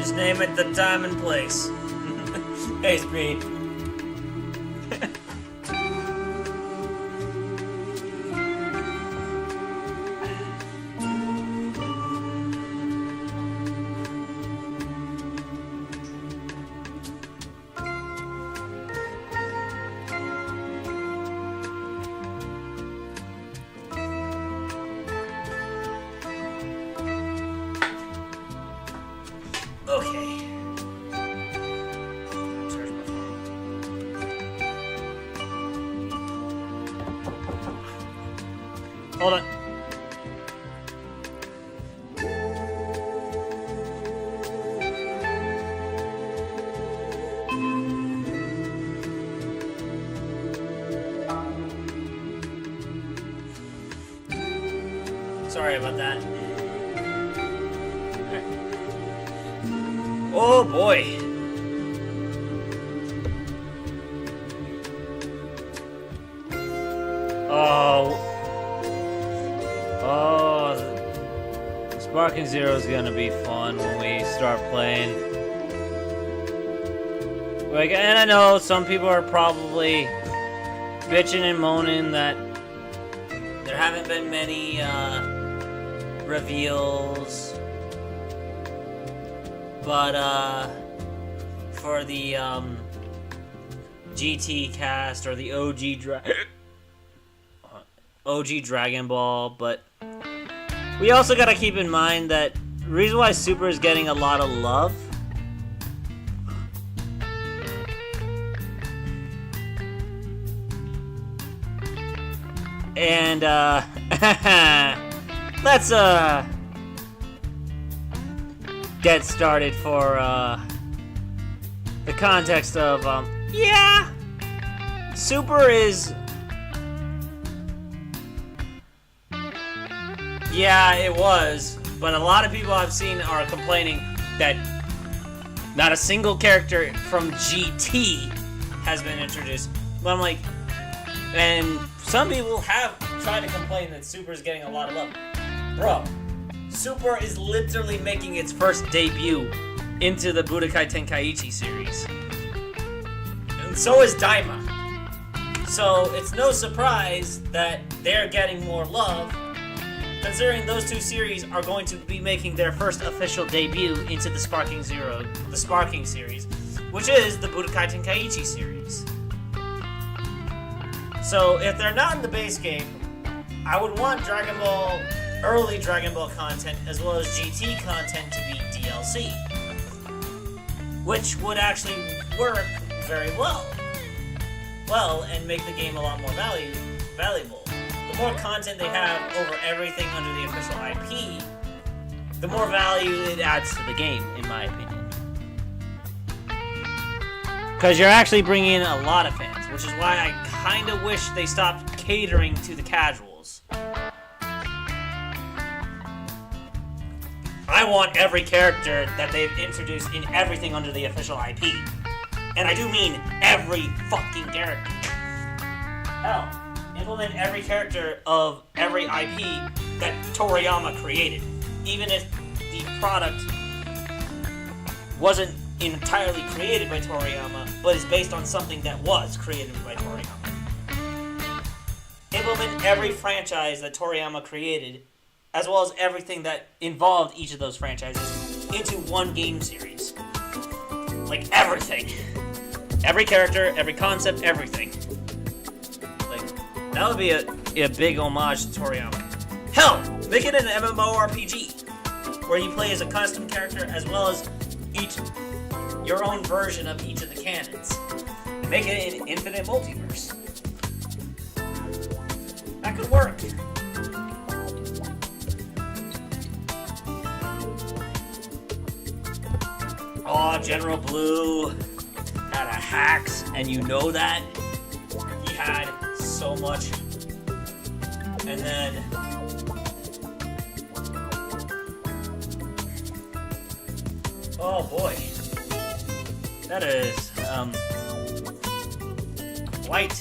Just name it the time and place. Hey, Speed. Okay. Charge my phone. Hold on. Sorry about that. Oh boy. Sparking Zero is gonna be fun when we start playing. Like, and I know some people are probably bitching and moaning that there haven't been many reveals. But for the GT cast or the OG Dragon Ball, but we also gotta keep in mind that the reason why Super is getting a lot of love and let's get started for the context of yeah, Super is, yeah, it was, but a lot of people I've seen are complaining that not a single character from GT has been introduced. But I'm like, and some people have tried to complain that Super is getting a lot of love. Bro, Super is literally making its first debut into the Budokai Tenkaichi series. And so is Daima. So it's no surprise that they're getting more love, considering those two series are going to be making their first official debut into the Sparking series, which is the Budokai Tenkaichi series. So if they're not in the base game, I would want early Dragon Ball content as well as GT content to be DLC, which would actually work very well and make the game a lot more valuable. The more content they have over everything under the official IP, the more value it adds to the game, in my opinion. Because you're actually bringing in a lot of fans, which is why I kind of wish they stopped catering to the casuals. I want every character that they've introduced in everything under the official IP. And I do mean every fucking character. Hell, implement every character of every IP that Toriyama created. Even if the product wasn't entirely created by Toriyama, but is based on something that was created by Toriyama. Implement every franchise that Toriyama created, as well as everything that involved each of those franchises, into one game series. Like everything. Every character, every concept, everything. Like, that would be a big homage to Toriyama. Hell, make it an MMORPG, where you play as a custom character as well as your own version of each of the canons. And make it an infinite multiverse. That could work. Oh, General Blue had a hacks, and you know that. He had so much. And then oh boy. That is quite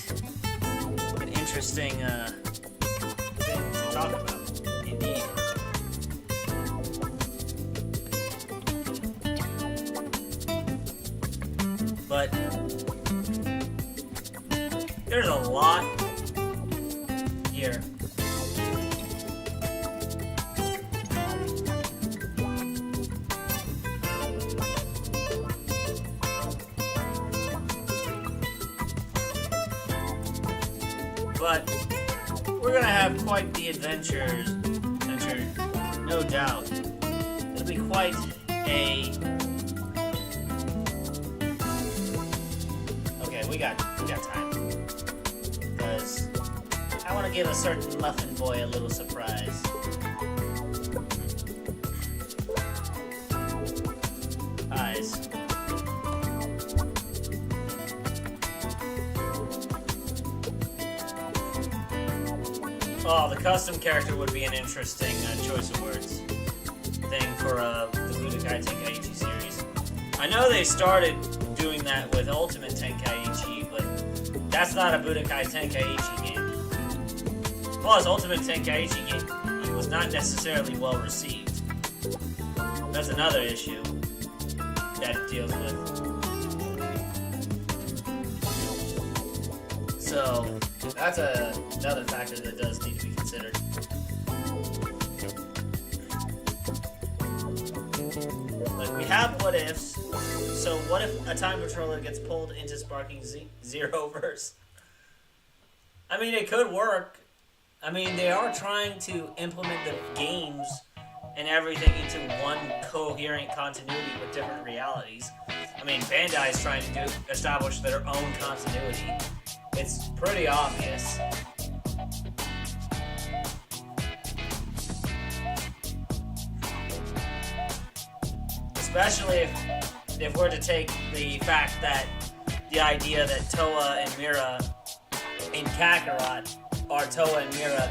an interesting thing to talk about, indeed. But there's a lot here. But we're gonna have quite the adventure, no doubt. It'll be quite a... Okay, we got time. Because I want to give a certain muffin boy a little surprise. Eyes. Oh, the custom character would be an interesting choice of words thing for the Budokai Tenkaichi series. I know they started doing that with Ultimate Tenkaichi, but that's not a Budokai Tenkaichi game. Plus, Ultimate Tenkaichi game was not necessarily well received. That's another issue that it deals with. So, that's another factor that does need to be considered. Like, we have what ifs. So what if a time patroller gets pulled into Sparking Zeroverse? I mean, it could work. I mean, they are trying to implement the games and everything into one coherent continuity with different realities. I mean, Bandai is trying to establish their own continuity. It's pretty obvious. Especially if we're to take the fact that the idea that Toa and Mira in Kakarot are Toa and Mira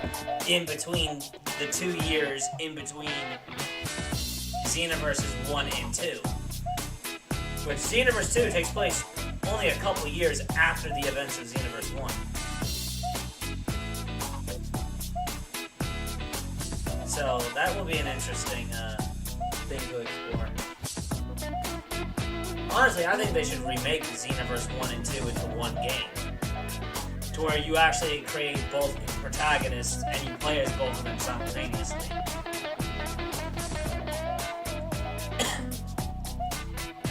in between the 2 years in between Xenoverse 1 and 2. Which Xenoverse 2 takes place only a couple years after the events of Xenoverse 1. So that will be an interesting thing to explore. Honestly, I think they should remake Xenoverse 1 and 2 into one game. To where you actually create both protagonists and you play as both of them simultaneously.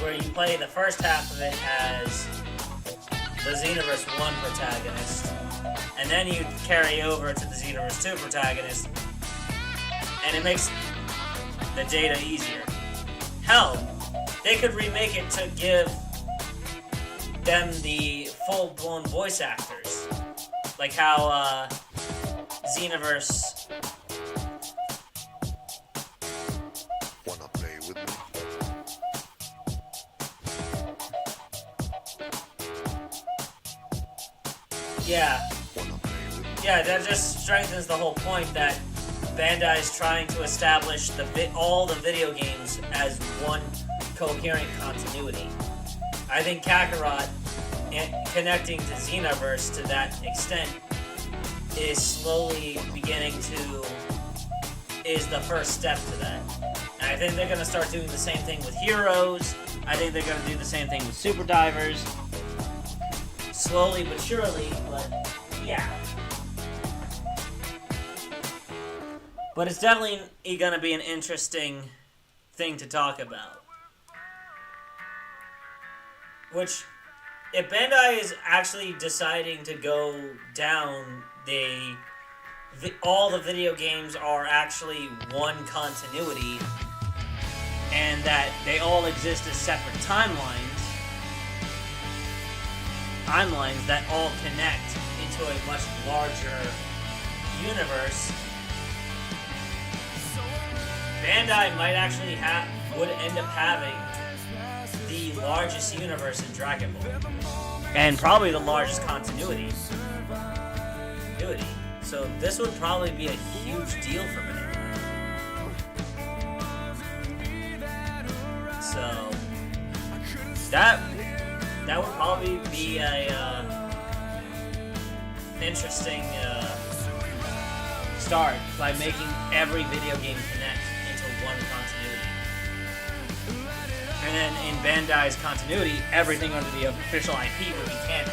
Where you play the first half of it as the Xenoverse 1 protagonist, and then you carry over to the Xenoverse 2 protagonist, and it makes the data easier. Hell, they could remake it to give them the full-blown voice actors. Like how Xenoverse... Wanna play with me? Yeah. Wanna play with me? Yeah, that just strengthens the whole point that Bandai is trying to establish all the video games as one coherent continuity. I think Kakarot connecting to Xenoverse to that extent is slowly is the first step to that. And I think they're going to start doing the same thing with Heroes. I think they're going to do the same thing with Super Divers. Slowly but surely, but yeah. But it's definitely going to be an interesting thing to talk about. Which, if Bandai is actually deciding to go down all the video games are actually one continuity, and that they all exist as separate timelines that all connect into a much larger universe, Bandai might actually would end up having the largest universe in Dragon Ball. And probably the largest continuity. So this would probably be a huge deal for me. So that would probably be a interesting start by making every video game connect into one continuity. And then in Bandai's continuity, everything under the official IP would be canon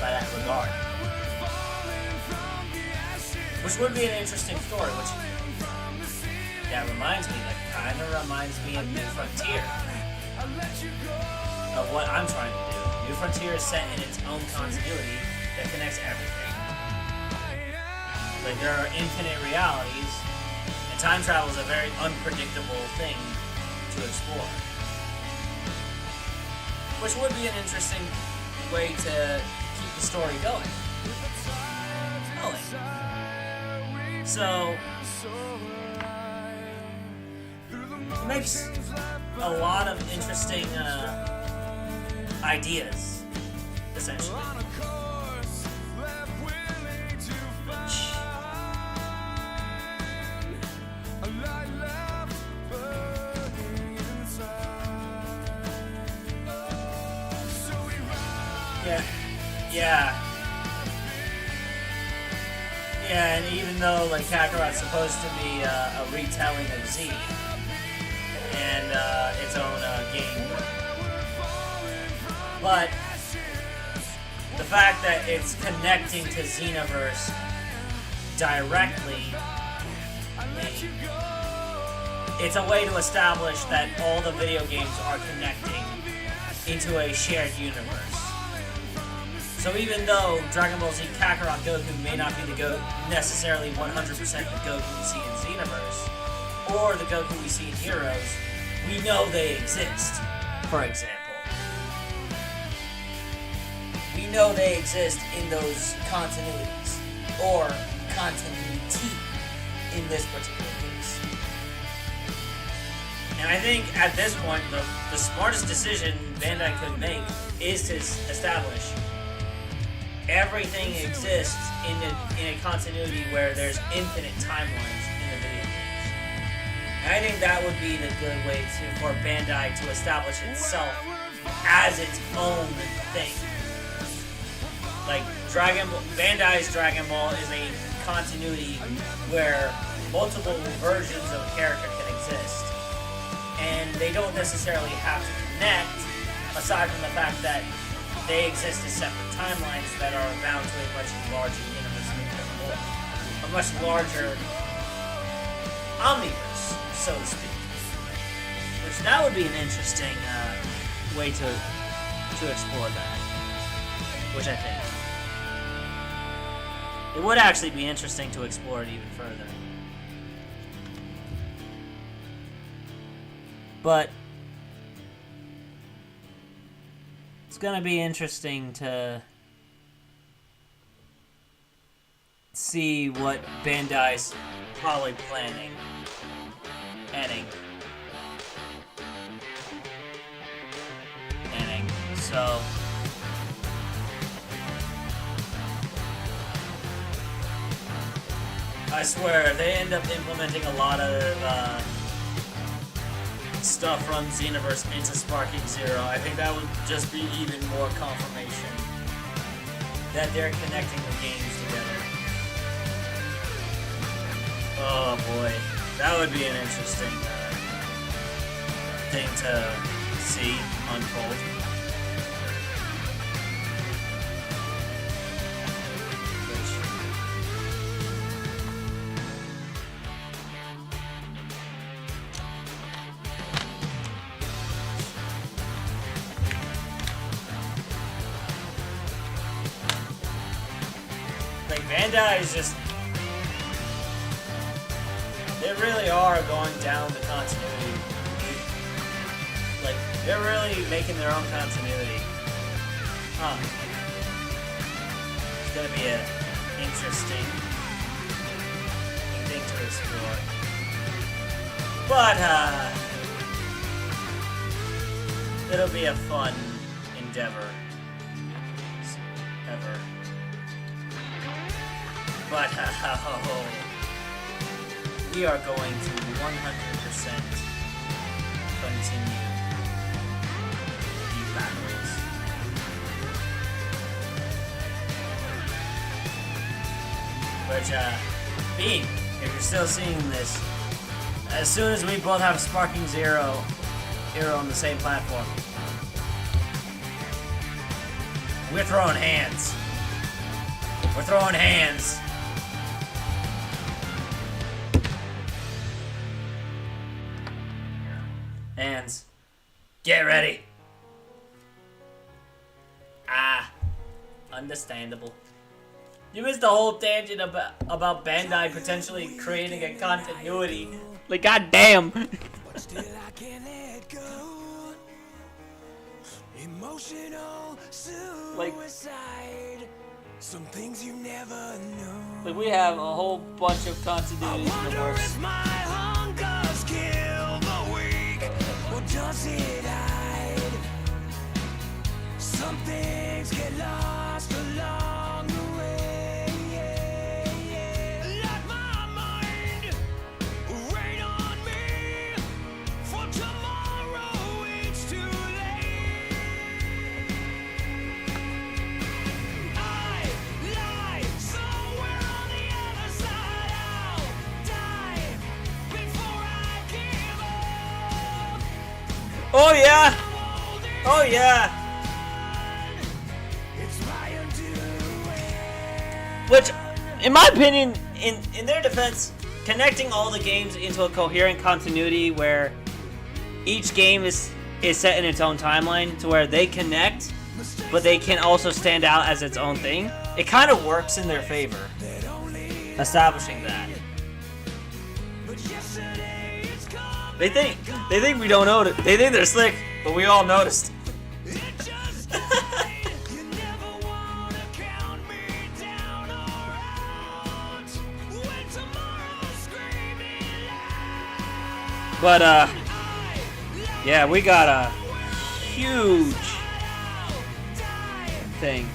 by that regard. Which would be an interesting story, which that reminds me, that kind of reminds me of New Frontier. Of what I'm trying to do. New Frontier is set in its own continuity that connects everything. Like, there are infinite realities, and time travel is a very unpredictable thing to explore. Which would be an interesting way to keep the story going. So, it makes a lot of interesting ideas, essentially. Yeah, and even though like Kakarot's supposed to be a retelling of Z and its own game, but the fact that it's connecting to Xenoverse directly, it's a way to establish that all the video games are connecting into a shared universe. So even though Dragon Ball Z Kakarot Goku may not be the necessarily 100% the Goku we see in Xenoverse, or the Goku we see in Heroes, we know they exist, for example. We know they exist in those continuities, or continuity in this particular case. And I think at this point, the smartest decision Bandai could make is to establish everything exists in a continuity where there's infinite timelines in the video games. And I think that would be the good way for Bandai to establish itself as its own thing. Like Bandai's Dragon Ball is a continuity where multiple versions of a character can exist, and they don't necessarily have to connect, aside from the fact that they exist as separate timelines that are bound to a much larger universe than before. A much larger omniverse, so to speak. Which that would be an interesting way to explore that. Which I think. It would actually be interesting to explore it even further. But it's gonna be interesting to see what Bandai's probably planning. So I swear, they end up implementing a lot of stuff from Xenoverse into Sparking Zero. I think that would just be even more confirmation that they're connecting the games together. Oh boy, that would be an interesting thing to see unfold. Bandai is just... They really are going down the continuity. Like, they're really making their own continuity. Huh. It's gonna be an interesting thing to explore. But, it'll be a fun endeavor. Ever. But we are going to 100% continue the battles. Which, Bean, if you're still seeing this, as soon as we both have Sparking Zero hero on the same platform. We're throwing hands. We're throwing hands. Hands. Get ready. Ah. Understandable. You missed the whole tangent about Bandai potentially creating a continuity. Like, goddamn. But still I can't let go. Emotional suicide. Some things you never know. Like, we have a whole bunch of continuities in the Wonder works. if my hunger's kill the weak, or does it hide? Some things get lost along the way. Let my mind rain on me. For tomorrow it's too late. I lie somewhere on the other side. I'll die before I give up. Oh yeah! Oh yeah! It's my undoing. Which, in my opinion, in their defense, connecting all the games into a coherent continuity where each game is set in its own timeline to where they connect, but they can also stand out as its own thing, it kind of works in their favor. Establishing that. They think we don't know it. They think they're slick, but we all noticed. You never wanna count me down or out. When tomorrow's screaming loud. But yeah, we got a huge thing.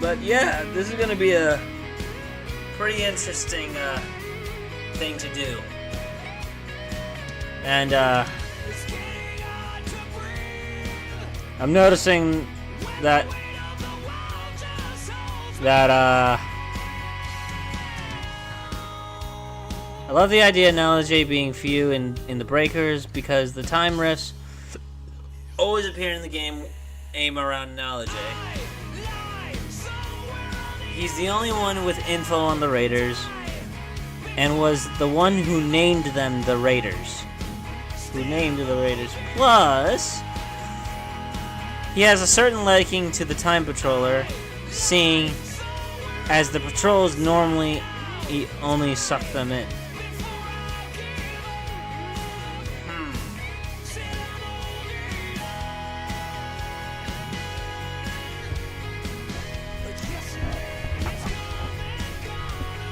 But yeah, this is gonna be a pretty interesting thing to do. And I'm noticing that I love the idea of knowledge being few in the breakers, because the time rifts always appear in the game aim around knowledge. He's the only one with info on the Raiders, and was the one who named them the Raiders. Plus, he has a certain liking to the Time Patroller, seeing as the patrols normally only suck them in.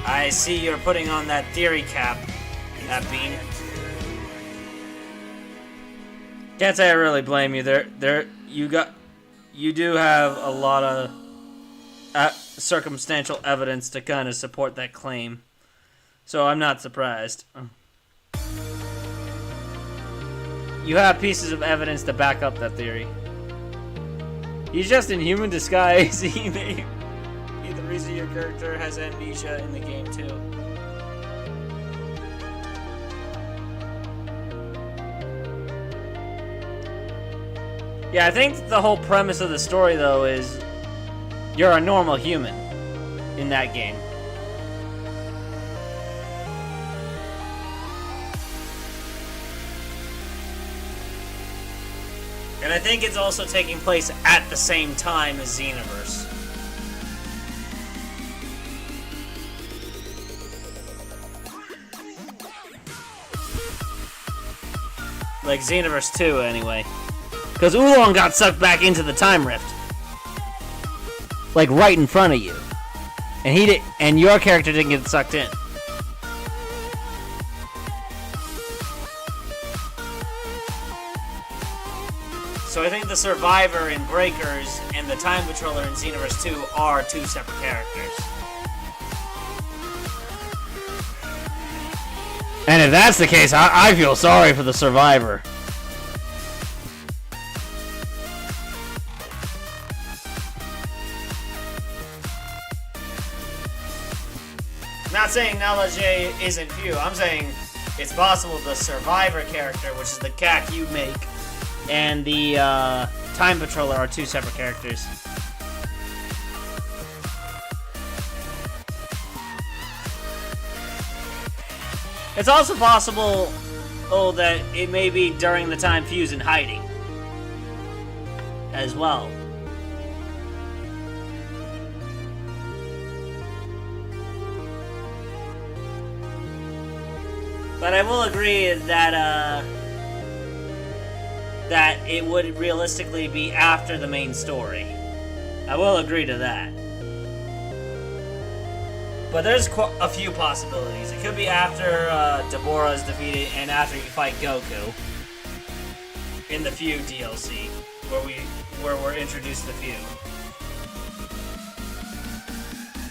I see you're putting on that theory cap, that bean. Can't say I really blame you. You do have a lot of circumstantial evidence to kind of support that claim, so I'm not surprised. You have pieces of evidence to back up that theory. He's just in human disguise. He may be the reason your character has amnesia in the game too. Yeah, I think the whole premise of the story, though, is you're a normal human in that game. And I think it's also taking place at the same time as Xenoverse. Like Xenoverse 2, anyway. Because Oolong got sucked back into the time rift. Like right in front of you. And your character didn't get sucked in. So I think the Survivor in Breakers and the Time Patroller in Xenoverse 2 are two separate characters. And if that's the case, I feel sorry for the survivor. Not saying Nalajay isn't View. I'm saying it's possible the survivor character, which is the CAC you make, And the Time Patroller are two separate characters. It's also possible, that it may be during the time Few's in hiding. As well. But I will agree that, that it would realistically be after the main story. I will agree to that. but there's a few possibilities. It could be after Deborah is defeated and after you fight Goku in the Feud DLC, where we're introduced to Feud.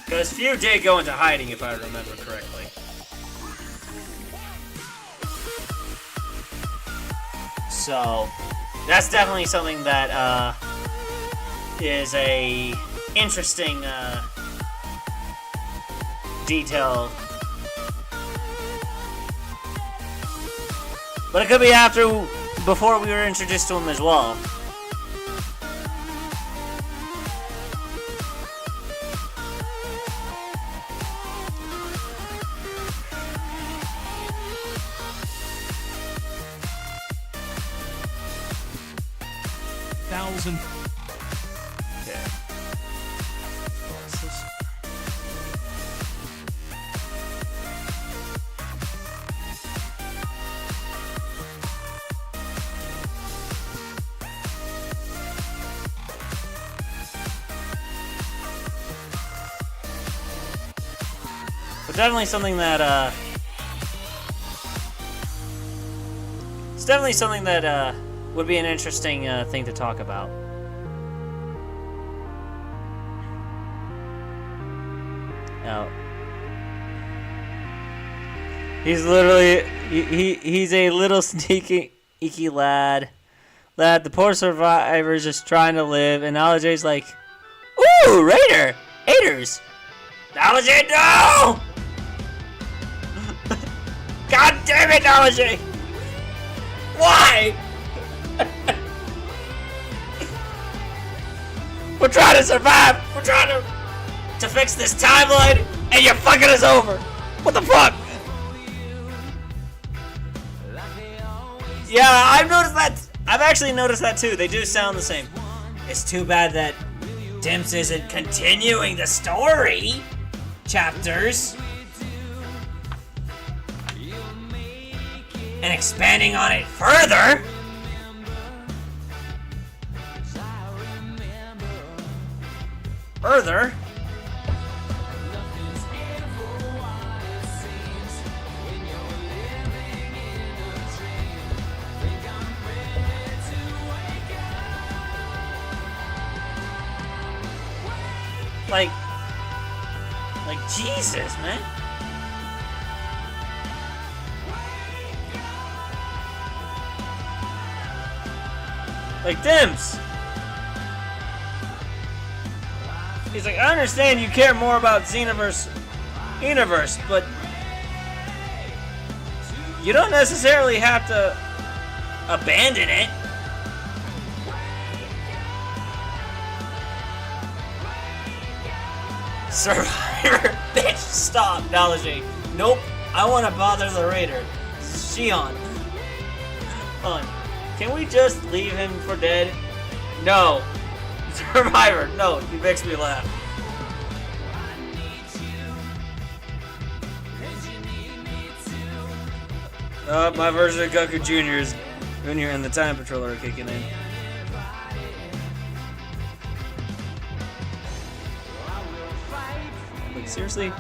Because Feud did go into hiding, if I remember correctly. So that's definitely something that is a interesting detail. But it could be before we were introduced to him as well. Okay. What's this? But definitely something that it's definitely something that would be an interesting thing to talk about. Now, he's literally he's a little sneaky lad. The poor survivor's just trying to live, and Alajay's like, "Ooh, Raiders! Alajay, no! God damn it, Alajay! Why?" We're trying to survive. We're trying to fix this timeline, and you're fucking us over. What the fuck? Yeah, I've noticed that. I've actually noticed that too. They do sound the same. It's too bad that Dimps isn't continuing the story chapters and expanding on it further. Like Jesus, man. Like Dimps. He's like, I understand you care more about Xenoverse Universe, but you don't necessarily have to abandon it. Survivor, bitch, stop, Knowledge. Nope, I want to bother the Raider. Shion. Can we just leave him for dead? No. Survivor, no, he makes me laugh. My version of Goku Jr. is Junior and the Time Patroller are kicking in. Wait, seriously?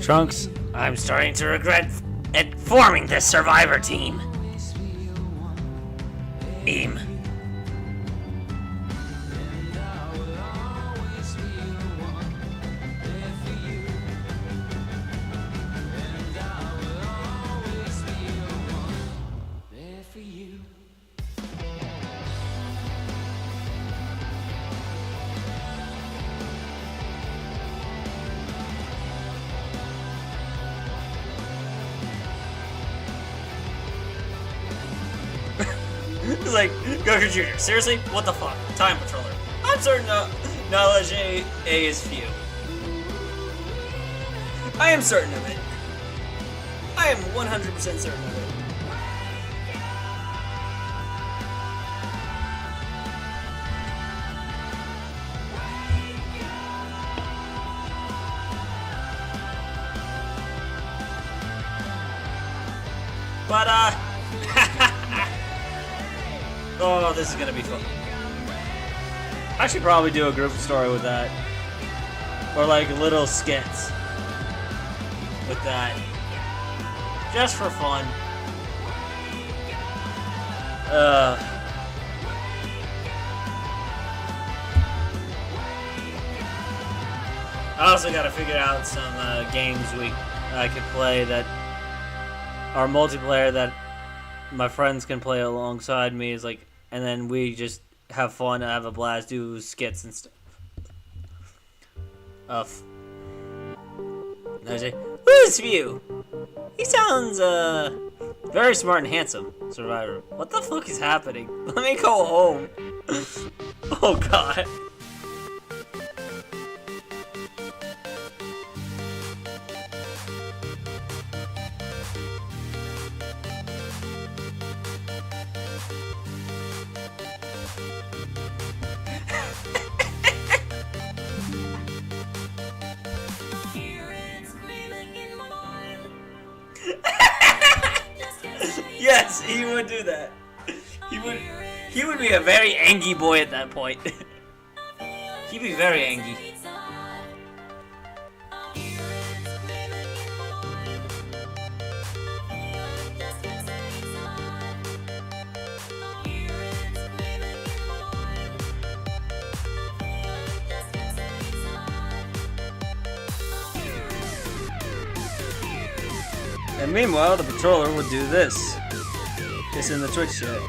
Trunks, I'm starting to regret forming this survivor team. Eam. It's like, Goku Jr., seriously? What the fuck? Time Patroller. I'm certain knowledge A is few. I am certain of it. I am 100% certain of it. But, oh, this is gonna be fun. I should probably do a group story with that. Or like little skits with that. Just for fun. I also gotta figure out some games I could play that are multiplayer that my friends can play alongside me, is like, and then we just have fun, have a blast, do skits and stuff. I say, who's View? He sounds very smart and handsome. Survivor. What the fuck is happening? Let me go home. Oh god. Yes, he would do that. He would be a very angry boy at that point. He'd be very angry. And meanwhile, the patroller would do this. This in the Twitch chat.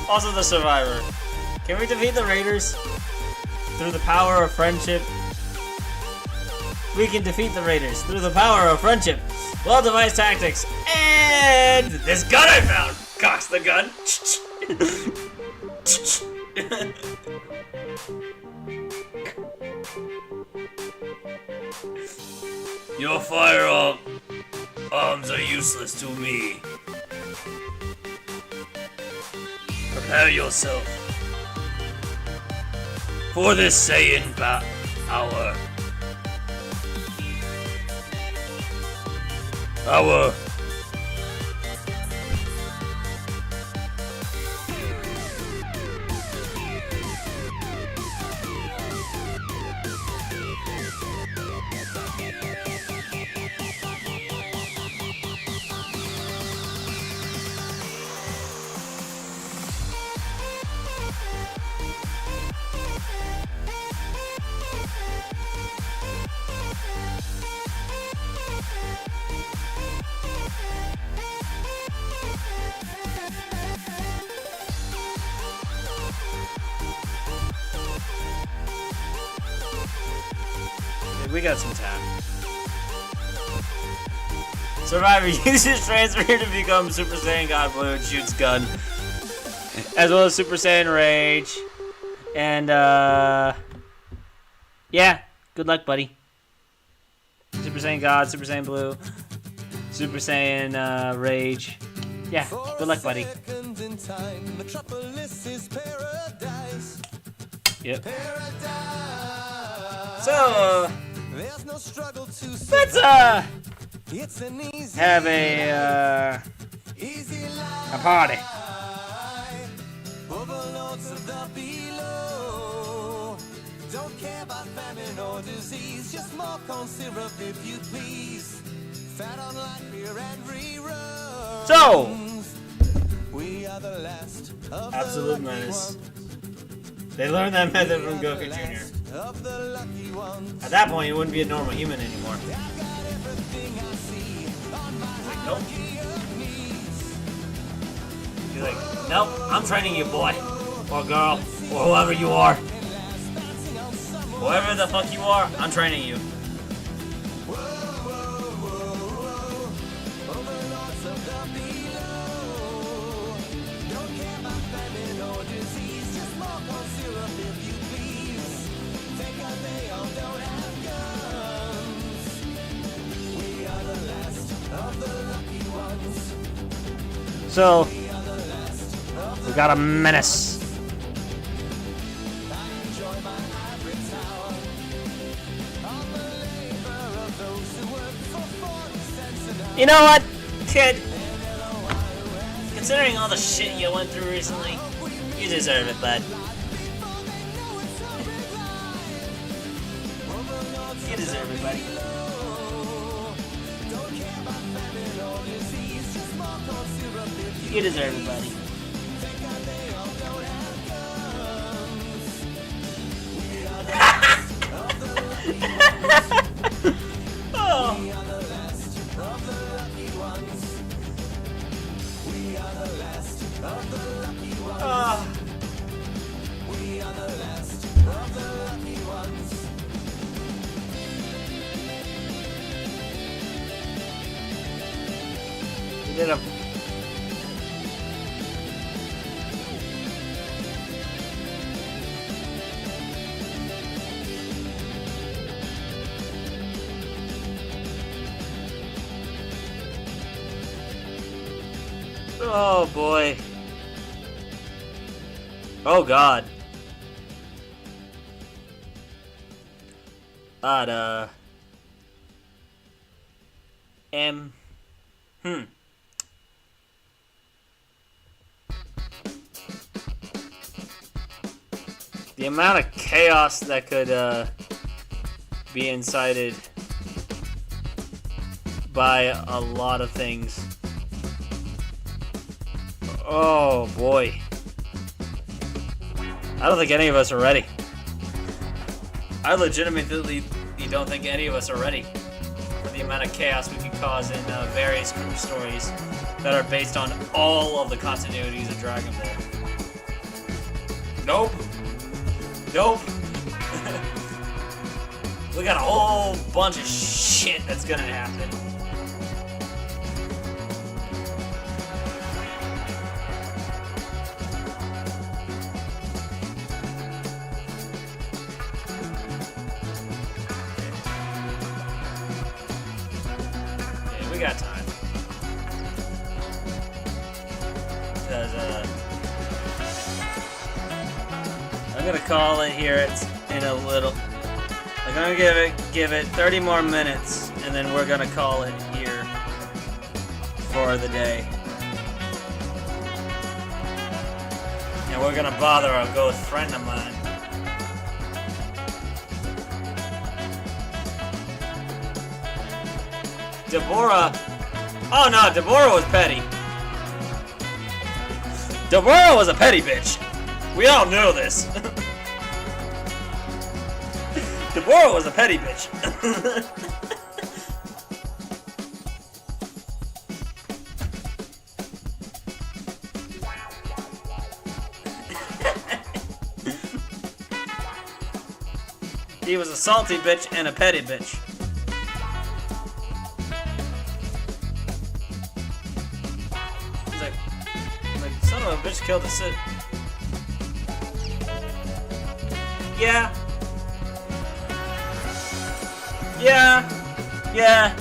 Also the Survivor. Can we defeat the Raiders? Through the power of friendship. We can defeat the Raiders through the power of friendship. Well-devised tactics. And this gun I found! Cocks the gun. Your firearms are useless to me. Prepare yourself for this Saiyan hour. We got some time. Survivor uses transfer to become Super Saiyan God Blue and shoots gun. As well as Super Saiyan Rage. And, yeah. Good luck, buddy. Super Saiyan God, Super Saiyan Blue, Super Saiyan Rage. Yeah, good luck, buddy. Yep. So, let's have a party. Overlords of the below don't care about famine or disease, just more corn syrup if you please. Fat on light beer and reruns. So, We are the last of Absolute the Menace. lucky They learned that method from Goku ones. Jr. Of the lucky ones. At that point, you wouldn't be a normal human anymore. I've got everything I see on my Nope. hierarchy of needs. He's like, nope, I'm training you, boy. Or girl. Or whoever you are. Whoever the fuck you are, I'm training you. Overlords of the below don't care about famine or disease, just more corn syrup if you please. Think they all don't have guns. We are the last of the lucky ones. So, we got a menace. I enjoy my ivory tower on the labor of those who work for 40 cents an hour. You know what, kid? Considering all the shit you went through recently, you deserve it, bud. You deserve it, buddy. You deserve it, buddy. Oh. Oh. You did a Oh boy. Oh god. The amount of chaos that could be incited by a lot of things. Oh boy. I don't think any of us are ready. I legitimately don't think any of us are ready for the amount of chaos we could cause in various group stories that are based on all of the continuities of Dragon Ball. Nope. Nope. We got a whole bunch of shit that's gonna happen. We got time. Because, I'm gonna call it here in a little. I'm gonna give it 30 more minutes, and then we're gonna call it here for the day. And we're gonna bother a ghost friend of mine. Deborah. Oh no, Deborah was petty. Deborah was a petty bitch. We all know this. Deborah was a petty bitch. He was a salty bitch and a petty bitch. He's like, son of a bitch killed a Sid. Yeah. Yeah. Yeah.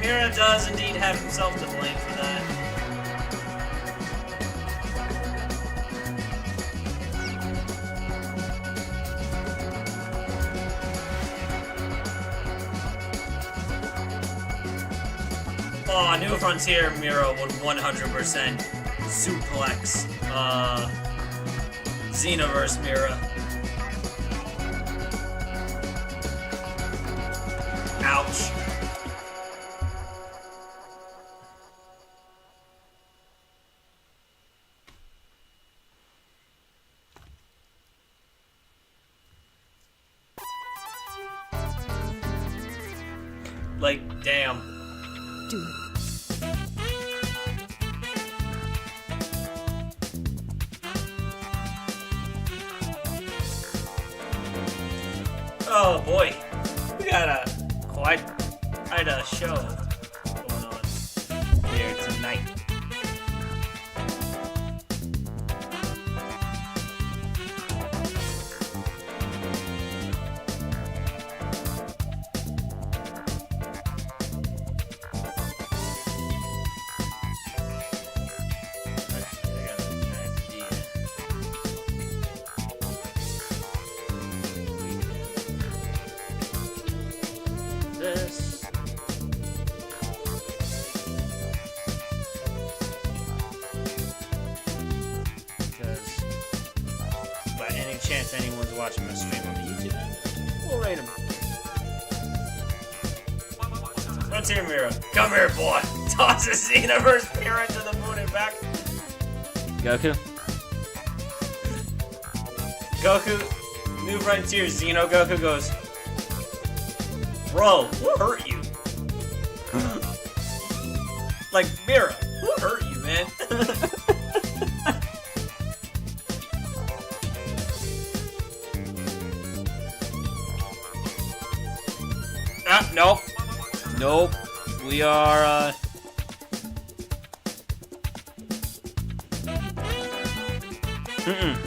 Mira does indeed have himself to blame for that. Oh, New Frontier Mira would 100% suplex Xenoverse Mira. Ouch. Like, damn. Do it. Oh boy, we got quite a show going on here tonight. This. Because by any chance anyone's watching my stream on YouTube, we'll rate them. Frontier Mira, come here, boy. Toss a Xenoverse Mira to the moon and back. Goku? Goku, New Frontier Xeno Goku goes, bro, who hurt you? Like, Mira, who hurt you, man? Nope. Nope. We are, Mm-mm.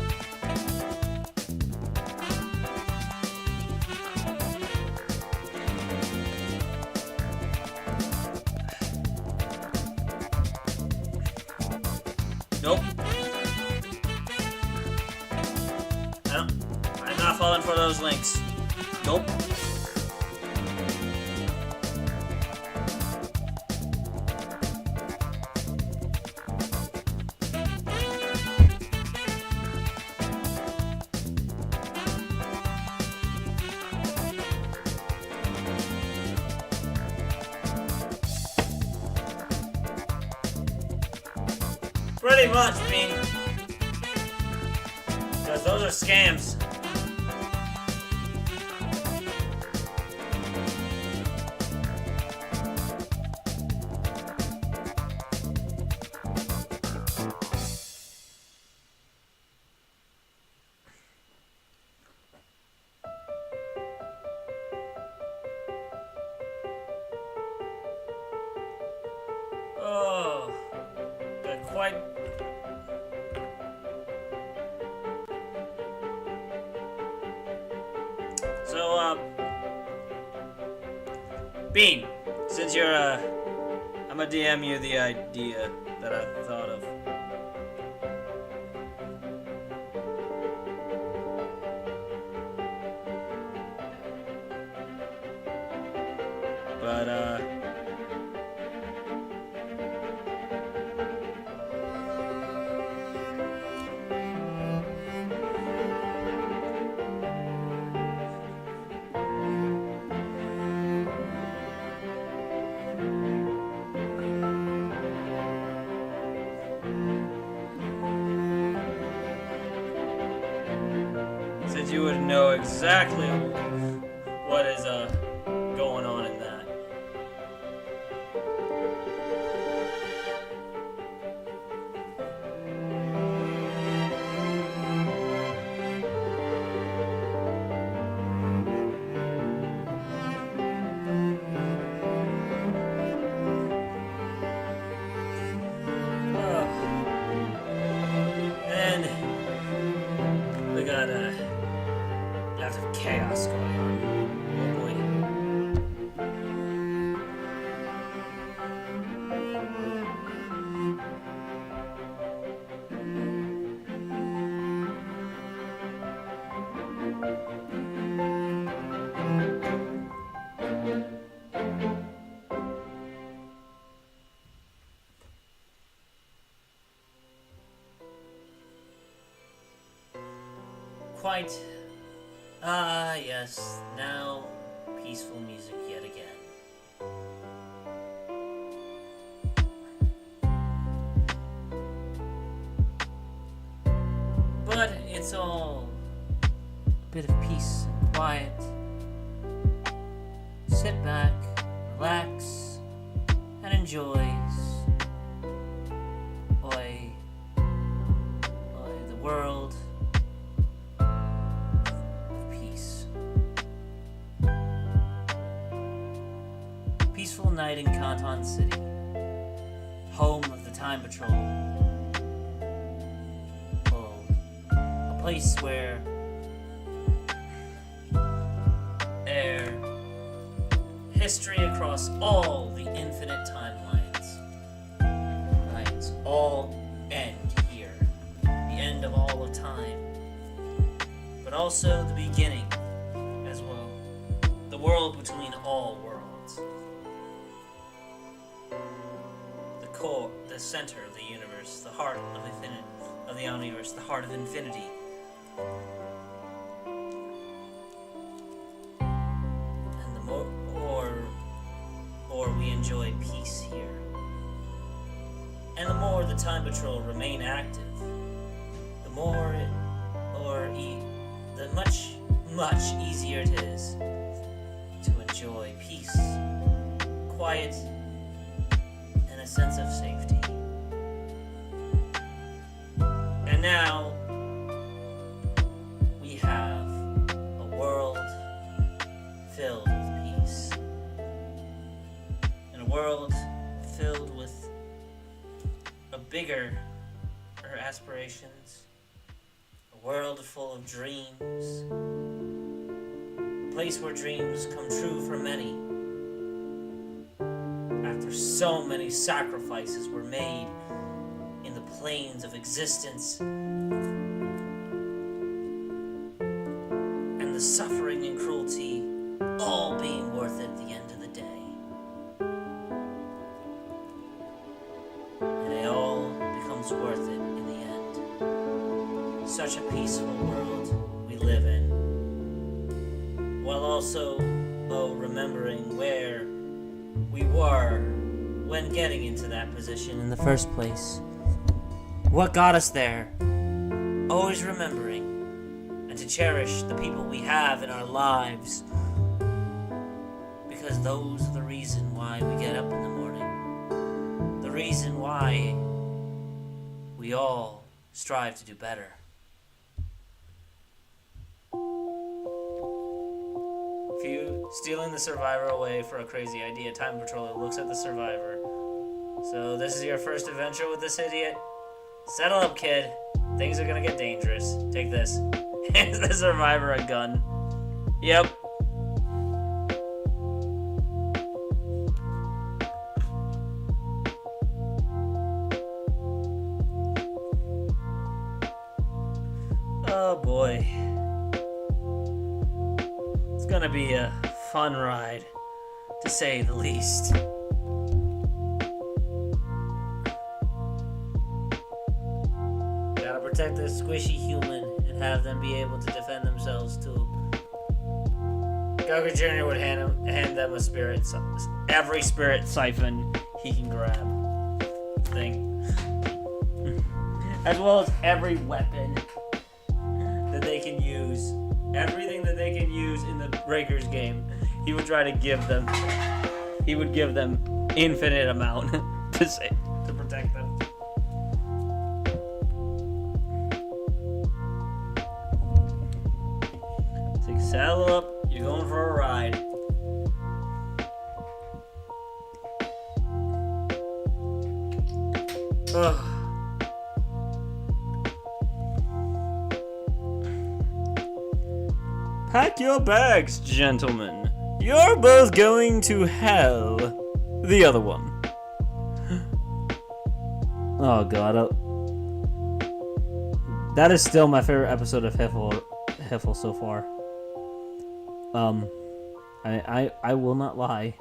Nope. I'm not falling for those links. Nope. Pretty much, Bean. Because those are scams. Oh, got quite. So, Bean, since you're, I'm gonna DM you the idea that I thought of. But, since you would know exactly what is going on in that. And we got lots of chaos going on. Oh boy. Quite. Yes, now peaceful music yet again. But it's all a bit of peace and quiet. Sit back, relax, and enjoy the world of peace. Peaceful night in Conton City, home of the Time Patrol. A place where their history across all the infinite timelines lines all end here. The end of all of time. But also the beginning as well. The world between all worlds. The core, the center of the universe, the heart of infinite of the universe, the heart of infinity. And the more we enjoy peace here. And the more the Time Patrol remain active, the more the much easier it is to enjoy peace, quiet, and a sense of safety. And now we have a world filled with peace. And a world filled with bigger aspirations. A world full of dreams. A place where dreams come true for many. After so many sacrifices were made in the planes of existence, and the suffering and cruelty all being worth it at the end of the day. And it all becomes worth it in the end. Such a peaceful world we live in, while also remembering where we were when getting into that position in the first place. What got us there? Always remembering, and to cherish the people we have in our lives, because those are the reason why we get up in the morning. The reason why we all strive to do better. If you stealing the survivor away for a crazy idea, Time Patrol looks at the survivor. So this is your first adventure with this idiot? Settle up, kid. Things are gonna get dangerous. Take this. Hands the survivor a gun. Yep. Oh boy. It's gonna be a fun ride, to say the least. Gotta protect this squishy human and have them be able to defend themselves too. Gogurt Jr. would hand them a spirit, every spirit siphon he can grab thing. As well as every weapon that they can use. Everything that they can use in the Breakers game, he would try to give them. He would give them infinite amount to protect them. So saddle up, you're going for a ride. Ugh. Pack your bags, gentlemen. You're both going to hell. The other one. Oh god. That is still my favorite episode of Hiffle so far. I will not lie.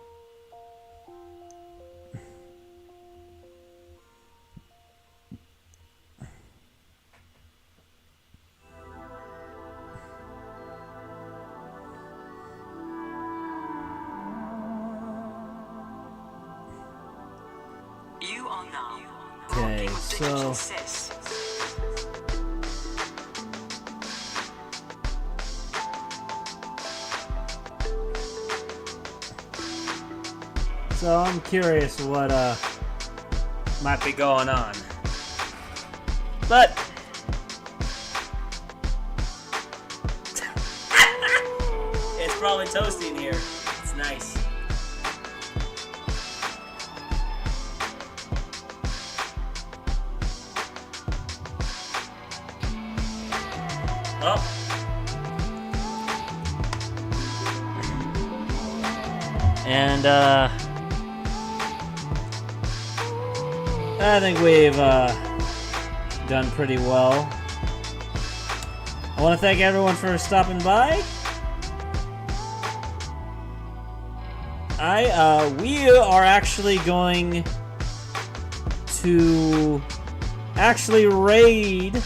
You are now. Okay, so I'm curious what might be going on. But It's probably toasty in here. It's nice. Oh. and I think we've done pretty well. I want to thank everyone for stopping by. We are actually going to raid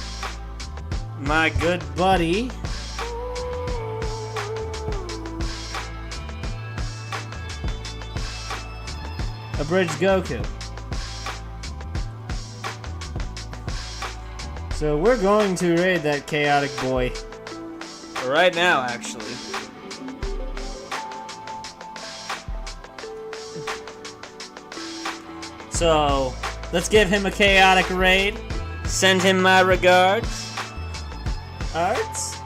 my good buddy Abridged Goku. So we're going to raid that chaotic boy right now, actually. So let's give him a chaotic raid. Send him my regards. Arts?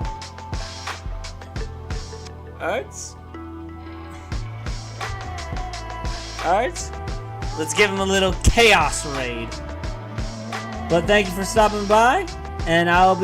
Let's give him a little chaos raid. But thank you for stopping by, and I'll be